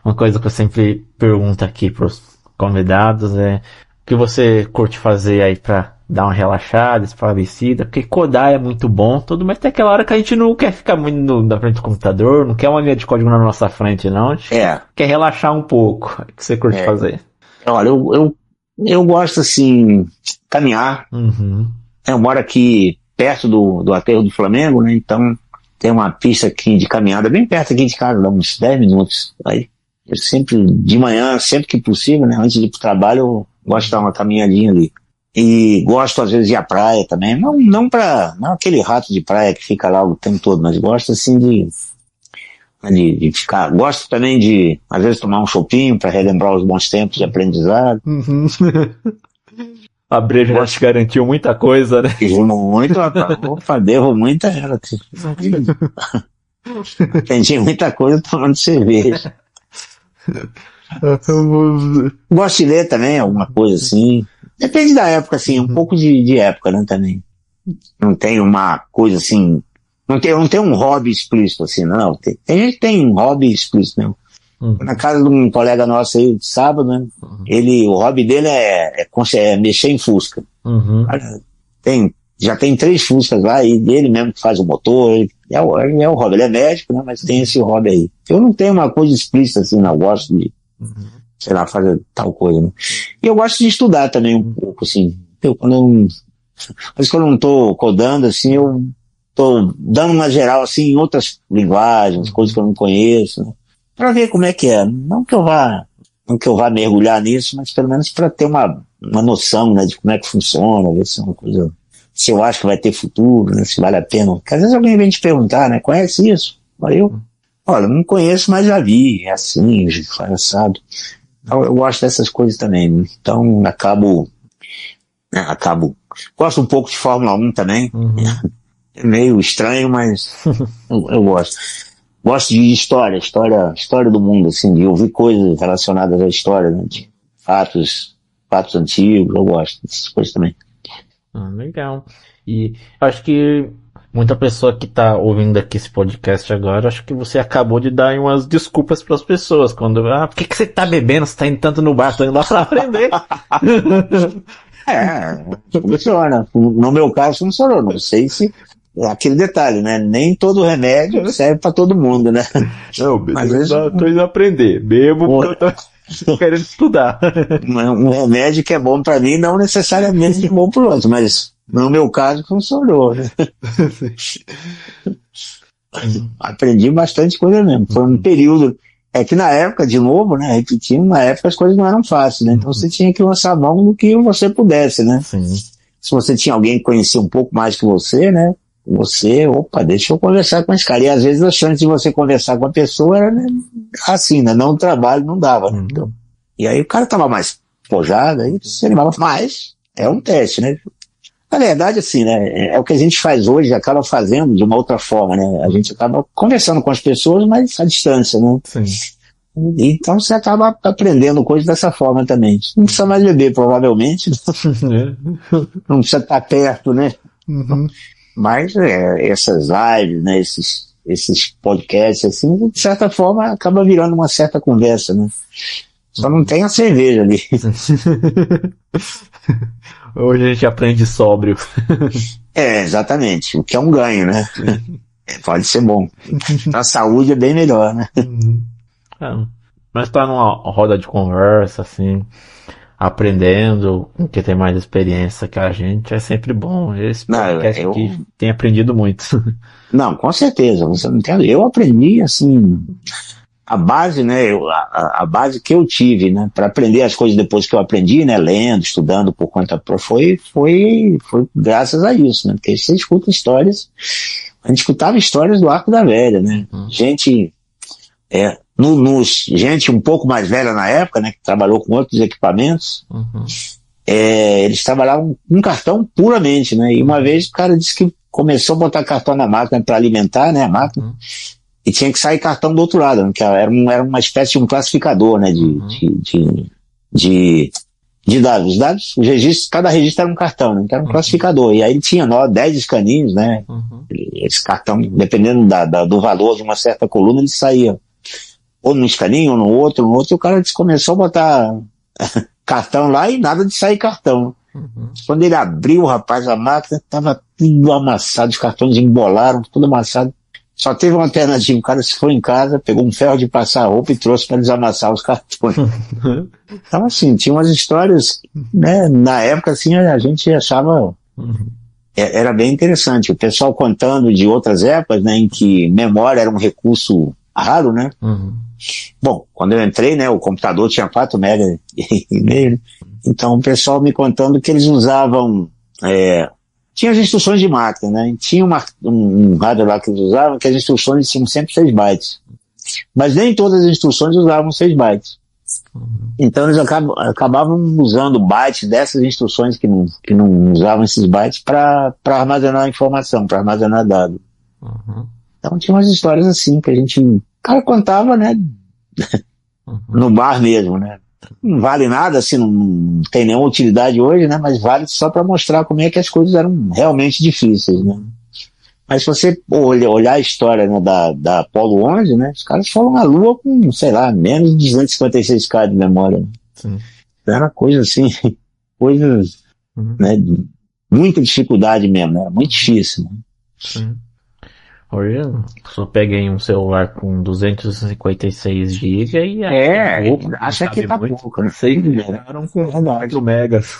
Uma coisa que eu sempre pergunto aqui pros convidados é o que você curte fazer aí pra dar uma relaxada, esparecida, porque codar é muito bom, tudo, mas tem aquela hora que a gente não quer ficar muito na frente do computador, não quer uma linha de código na nossa frente, não. A gente quer relaxar um pouco. O que você curte fazer? Olha, eu gosto, assim, caminhar. Eu moro aqui perto do aterro do Flamengo, né? Então tem uma pista aqui de caminhada bem perto aqui de casa, dá uns 10 minutos. Aí eu sempre, de manhã, sempre que possível, né? Antes de ir pro trabalho, eu gosto de dar uma caminhadinha ali. E gosto, às vezes, de ir à praia também. Não aquele rato de praia que fica lá o tempo todo, mas gosto, assim, de ficar. Gosto também de, às vezes, tomar um chopinho para relembrar os bons tempos de aprendizado. A breja já te garantiu muita coisa, né? Muito, opa, devo muita ela. Aprendi muita coisa tomando cerveja. Gosto de ler também, alguma coisa assim. Depende da época, assim, um pouco de época, né, também. Não tem uma coisa assim, não tem um hobby explícito, assim, não. Tem gente que tem um hobby explícito, né? Na casa de um colega nosso aí, de sábado, né? O hobby dele é mexer em Fusca. Já tem 3 Fuscas lá, e ele mesmo que faz o motor, é o hobby, ele é médico, né? Mas tem esse hobby aí. Eu não tenho uma coisa explícita, assim, não, eu gosto de sei lá, fazer tal coisa, né? E eu gosto de estudar também um pouco, assim. Mas quando eu não tô codando, assim, eu tô dando uma geral, assim, em outras linguagens, coisas que eu não conheço, né? Pra ver como é que é. Não que eu vá mergulhar nisso, mas pelo menos pra ter uma uma noção, né, de como é que funciona, ver se é uma coisa, se eu acho que vai ter futuro, né, se vale a pena. Porque às vezes alguém vem te perguntar, né, conhece isso? Aí eu, olha, não conheço, mas já vi, é assim, faz assado. Então, eu gosto dessas coisas também, né? Então gosto um pouco de Fórmula 1 também. É meio estranho, mas eu gosto. Gosto de história do mundo, assim, de ouvir coisas relacionadas à história, né, de fatos antigos, eu gosto dessas coisas também. Legal. E acho que muita pessoa que tá ouvindo aqui esse podcast agora, acho que você acabou de dar aí umas desculpas para as pessoas. Quando, por que você tá bebendo? Você tá indo tanto no bar? Tô indo lá pra aprender. Funciona. No meu caso, funcionou. Não sei se aquele detalhe, né? Nem todo remédio serve para todo mundo, né? Não, Mas tô indo aprender. Bebo porque eu tô querendo estudar. Um remédio que é bom para mim não necessariamente é bom para o outro, mas no meu caso funcionou, né? Aprendi bastante coisa mesmo. Foi um período. É que na época, de novo, né? Repetindo, na época as coisas não eram fáceis, né? Então você tinha que lançar a mão do que você pudesse, né? Sim. Se você tinha alguém que conhecia um pouco mais que você, né? Deixa eu conversar com esse cara. E às vezes a chance de você conversar com a pessoa era, né, assim, né? Não, o trabalho não dava, né? Então, e aí o cara tava mais pojado, aí se animava. Mas é um teste, né? Na verdade, assim, né? É o que a gente faz hoje, acaba fazendo de uma outra forma, né? A gente acaba conversando com as pessoas, mas à distância, né? Sim. Então você acaba aprendendo coisas dessa forma também. Não precisa mais beber, provavelmente. Não precisa estar perto, né? Mas essas lives, né? Esses podcasts, assim, de certa forma, acaba virando uma certa conversa, né? Só não tem a cerveja ali. Hoje a gente aprende sóbrio. Exatamente. O que é um ganho, né? Pode ser bom. A saúde é bem melhor, né? Mas tá numa roda de conversa, assim, aprendendo com quem tem mais experiência que a gente, é sempre bom. Esse podcast aqui tem aprendido muito. Não, com certeza. Você não entende? Eu aprendi, assim, a base, né? A base que eu tive, né? Para aprender as coisas depois que eu aprendi, né? Lendo, estudando por conta própria, foi graças a isso, né? Porque você escuta histórias. A gente escutava histórias do Arco da Velha, né? Gente um pouco mais velha na época, né, que trabalhou com outros equipamentos, eles trabalhavam com cartão puramente, né, e uma vez o cara disse que começou a botar cartão na máquina para alimentar, né, a máquina, e tinha que sair cartão do outro lado, né, que era uma espécie de um classificador, né, de dados. Os dados, os registros, cada registro era um cartão, né, que era um classificador, e aí ele tinha 10 escaninhos, né, esse cartão, dependendo do valor de uma certa coluna, ele saía ou num escaninho, ou no outro, e o cara começou a botar cartão lá e nada de sair cartão. Quando ele abriu, rapaz, a máquina tava tudo amassado, os cartões embolaram, tudo amassado. Só teve uma alternativa, o cara se foi em casa, pegou um ferro de passar roupa e trouxe para desamassar os cartões. Então, assim, tinha umas histórias, né, na época, assim, a gente achava... Era bem interessante. O pessoal contando de outras épocas, né, em que memória era um recurso raro, né? Bom, quando eu entrei, né, o computador tinha 4 MB e meio, então o pessoal me contando que eles usavam, tinha as instruções de máquina, né, e tinha um hardware lá que eles usavam, que as instruções tinham sempre 6 bytes, mas nem todas as instruções usavam 6 bytes, então eles acabavam usando bytes dessas instruções que não usavam esses bytes para armazenar informação, para armazenar dados. Então tinha umas histórias assim que o cara contava, né, no bar mesmo, né. Não vale nada, assim, não tem nenhuma utilidade hoje, né, mas vale só para mostrar como é que as coisas eram realmente difíceis, né. Mas se você olhar a história, né, da Apollo 11, né, os caras foram na Lua com, sei lá, menos de 256K de memória. Sim. Era coisa assim, coisas, né, de muita dificuldade mesmo, né, era muito difícil, né. Sim. Hoje eu só peguei um celular com 256 GB e acha que tá pouco, né? Vocês vieram com 4 megas.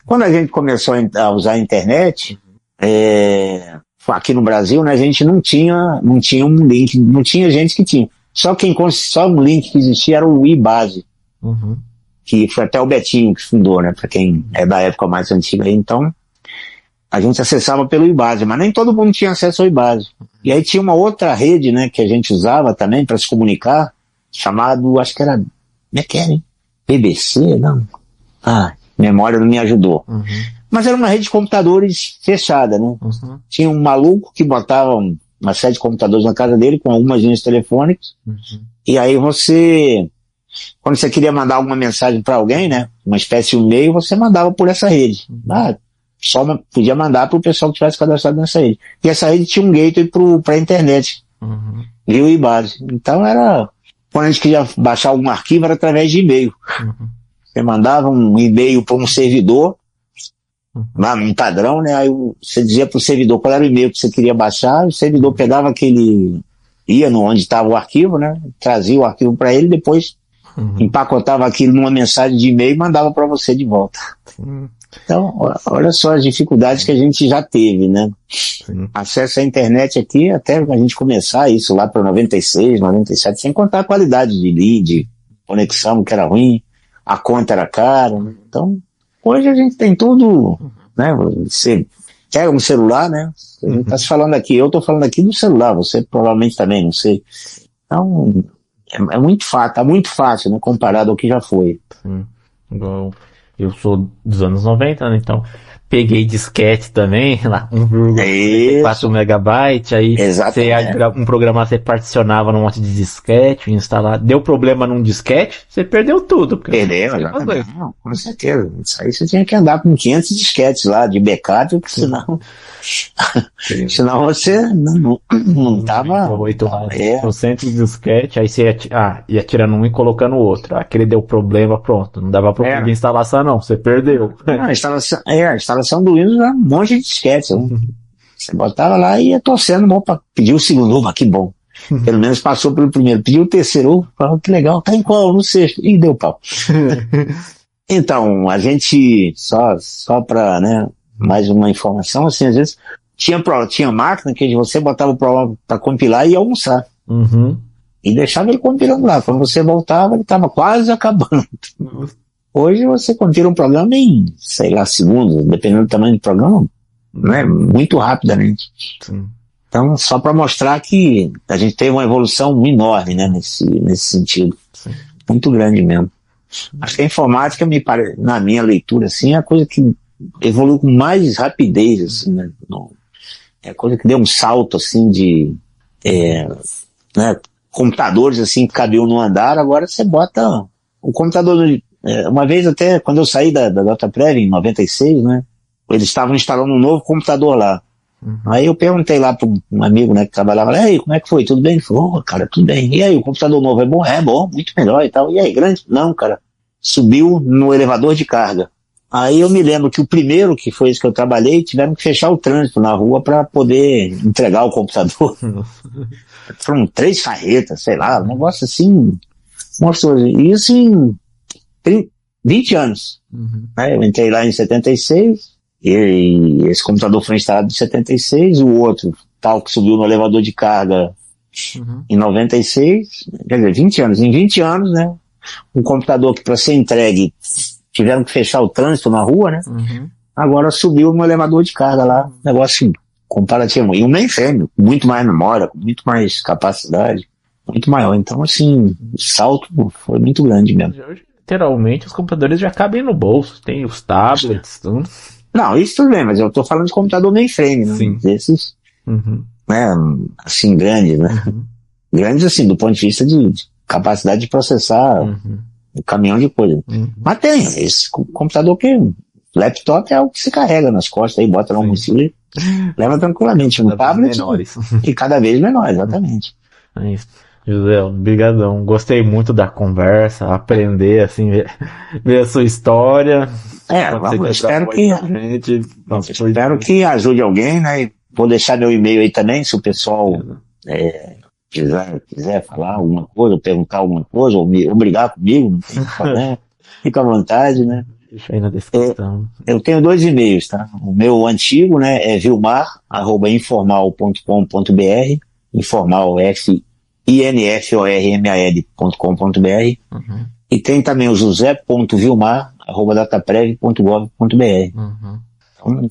Quando a gente começou a usar a internet, aqui no Brasil, né, a gente não tinha um link, não tinha gente que tinha. Só um link que existia era o iBase. que foi até o Betinho que fundou, né? Para quem é da época mais antiga aí, então a gente acessava pelo Ibase, mas nem todo mundo tinha acesso ao Ibase. E aí tinha uma outra rede, né, que a gente usava também para se comunicar, chamado, acho que era, como é que era, hein? BBC, não? Memória não me ajudou. Mas era uma rede de computadores fechada, né? Tinha um maluco que botava uma série de computadores na casa dele com algumas linhas telefônicas, e aí você, quando você queria mandar alguma mensagem para alguém, né, uma espécie de e-mail, você mandava por essa rede. Só podia mandar para o pessoal que tivesse cadastrado nessa rede. E essa rede tinha um gateway para a internet, via o Ibase. Então era, quando a gente queria baixar algum arquivo, era através de e-mail. Você mandava um e-mail para um servidor, um padrão, né? Aí você dizia para o servidor qual era o e-mail que você queria baixar, o servidor pegava aquele, ia no onde estava o arquivo, né? Trazia o arquivo para ele, depois empacotava aquilo numa mensagem de e-mail e mandava para você de volta. Então, olha só as dificuldades que a gente já teve, né? Acesso à internet aqui, até a gente começar isso lá para 96, 97, sem contar a qualidade de lead, conexão que era ruim, a conta era cara. Então, hoje a gente tem tudo, né? Você pega um celular, né? A gente tá se falando aqui, eu tô falando aqui do celular, você provavelmente também, não sei. Então, é muito fácil, tá muito fácil, né? Comparado ao que já foi. Igual eu sou dos anos 90, né? Então peguei disquete também, lá 1,4 megabyte, aí você, um programa você particionava num monte de disquete, instalar, deu problema num disquete, você perdeu tudo. Perdeu, não, com certeza. Isso aí você tinha que andar com 500 disquetes lá de backup, porque senão você não tava... 800 disquete, aí você ia tirando um e colocando o outro. Aquele deu problema, pronto, não dava pra de instalação não, você perdeu. A instalação do Windows era um monte de disquetes. Você botava lá e ia torcendo bom pra pedir o segundo, que bom. Pelo menos passou pelo primeiro. Pediu o terceiro, falou que legal, tá em qual? No sexto. E deu pau. Então, a gente, só pra, né, mais uma informação, assim, às vezes, tinha máquina que você botava o programa pra compilar e ia almoçar. E deixava ele compilando lá. Quando você voltava, ele tava quase acabando. Hoje você compila um programa em, sei lá, segundos, dependendo do tamanho do programa, né, muito rapidamente. Então, só para mostrar que a gente teve uma evolução enorme, né, nesse sentido. Muito grande mesmo. Acho que a informática, na minha leitura, assim, é a coisa que evoluiu com mais rapidez, assim, né? É a coisa que deu um salto, assim, de né, computadores, assim, que cabiam no andar. Agora você bota o computador... uma vez até, quando eu saí da Dataprev, em 96, né, eles estavam instalando um novo computador lá. Aí eu perguntei lá para um amigo, né, que trabalhava lá, e aí, como é que foi? Tudo bem? Ele falou, cara, tudo bem. E aí, o computador novo é bom? É bom, muito melhor e tal. E aí, grande? Não, cara, subiu no elevador de carga. Aí eu me lembro que o primeiro, que foi esse que eu trabalhei, tiveram que fechar o trânsito na rua para poder entregar o computador. Foram 3 carretas, sei lá, um negócio assim, monstruoso. E isso em 20 anos. Né? Eu entrei lá em 76, e esse computador foi instalado em 76, o outro, tal, que subiu no elevador de carga em 96, quer dizer, 20 anos. Em 20 anos, né, um computador que para ser entregue tiveram que fechar o trânsito na rua, né, agora subiu no elevador de carga lá, negócio comparativo, e um mainframe, muito mais memória, muito mais capacidade, muito maior. Então, assim, o salto foi muito grande mesmo. Literalmente, os computadores já cabem no bolso, tem os tablets, tudo. Não, isso tudo bem, mas eu tô falando de computador mainframe, né? Sim. Desses, né, assim, grandes, né? Grandes, assim, do ponto de vista de capacidade de processar um caminhão de coisa. Mas tem, esse computador que, laptop é algo que se carrega nas costas, aí bota na mochila e leva tranquilamente. Um tablet e cada vez menor, exatamente. É isso. José, obrigadão. Gostei muito da conversa, aprender, assim, ver a sua história. Espero que ajude alguém, né? E vou deixar meu e-mail aí também, se o pessoal quiser falar alguma coisa, ou perguntar alguma coisa, ou brigar comigo, não tem que falar, fica à vontade, né? Deixa aí na descrição. Eu tenho 2 e-mails, tá? O meu antigo, né, é vilmar@informal.com.br, informal, FINFORMAL.com.br, E tem também o josé.vilmar@dataprev.gov.br. Uhum. Então,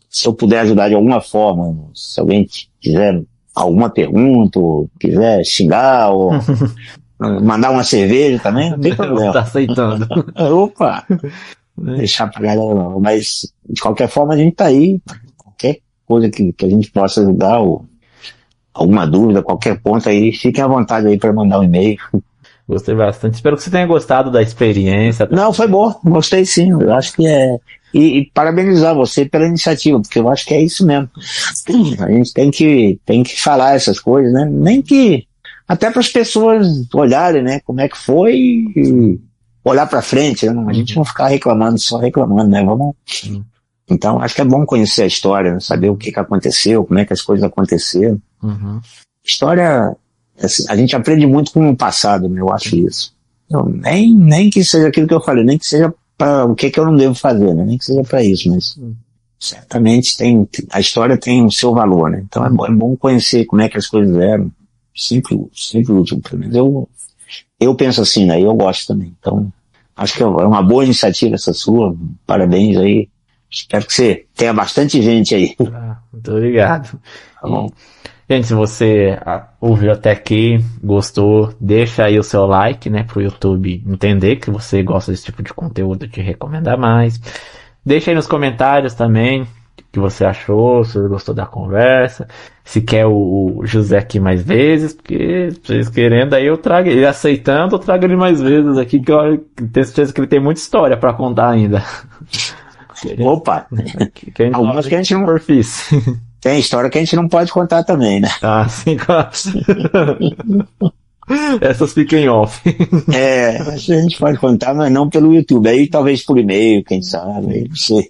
se eu puder ajudar de alguma forma, se alguém quiser alguma pergunta, ou quiser xingar, ou mandar uma cerveja também, não tem problema. Tá aceitando. Opa! Deixar pra galera não. Mas, de qualquer forma, a gente tá aí. Qualquer coisa que a gente possa ajudar, ou alguma dúvida, qualquer ponto aí, fiquem à vontade aí para mandar um e-mail. Gostei bastante. Espero que você tenha gostado da experiência. Não, foi bom. Gostei sim. Eu acho que é... E parabenizar você pela iniciativa, porque eu acho que é isso mesmo. A gente tem que falar essas coisas, né? Nem que... Até para as pessoas olharem, né? Como é que foi e olhar para frente, né? A gente não ficar reclamando, só reclamando, né? Vamos... Então, acho que é bom conhecer a história, né? Saber o que aconteceu, como é que as coisas aconteceram. Uhum. História, assim, a gente aprende muito com o passado, né? Eu acho isso. Então, nem que seja aquilo que eu falei, nem que seja para o que eu não devo fazer, né? Nem que seja para isso, mas certamente a história tem o seu valor, né? Então é bom conhecer como é que as coisas eram. Sempre útil. Pelo menos eu penso assim, né? Eu gosto também. Então, acho que é uma boa iniciativa essa sua. Parabéns aí. Espero que você tenha bastante gente aí. Muito obrigado. Tá bom. Gente, se você ouviu até aqui, gostou, deixa aí o seu like, né, pro YouTube entender que você gosta desse tipo de conteúdo, te recomendar mais. Deixa aí nos comentários também o que você achou, se você gostou da conversa, se quer o José aqui mais vezes, porque vocês querendo aí eu trago ele, aceitando eu trago ele mais vezes aqui, que eu tenho certeza que ele tem muita história pra contar ainda. Opa! Algumas que a gente não... Tem história que a gente não pode contar também, né? Ah, sim, claro. Essas fiquem off. A gente pode contar, mas não pelo YouTube. Aí talvez por e-mail, quem sabe, não sei.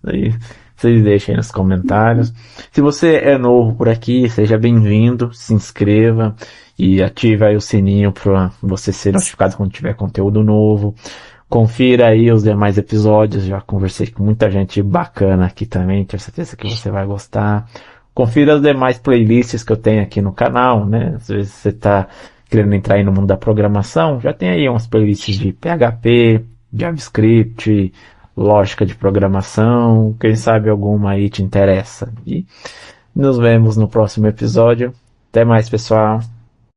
Aí, vocês deixem aí nos comentários. Se você é novo por aqui, seja bem-vindo, se inscreva e ative aí o sininho para você ser notificado quando tiver conteúdo novo. Confira aí os demais episódios, já conversei com muita gente bacana aqui também, tenho certeza que você vai gostar. Confira as demais playlists que eu tenho aqui no canal, né? Às vezes você está querendo entrar aí no mundo da programação, já tem aí umas playlists de PHP, JavaScript, lógica de programação, quem sabe alguma aí te interessa. E nos vemos no próximo episódio. Até mais, pessoal.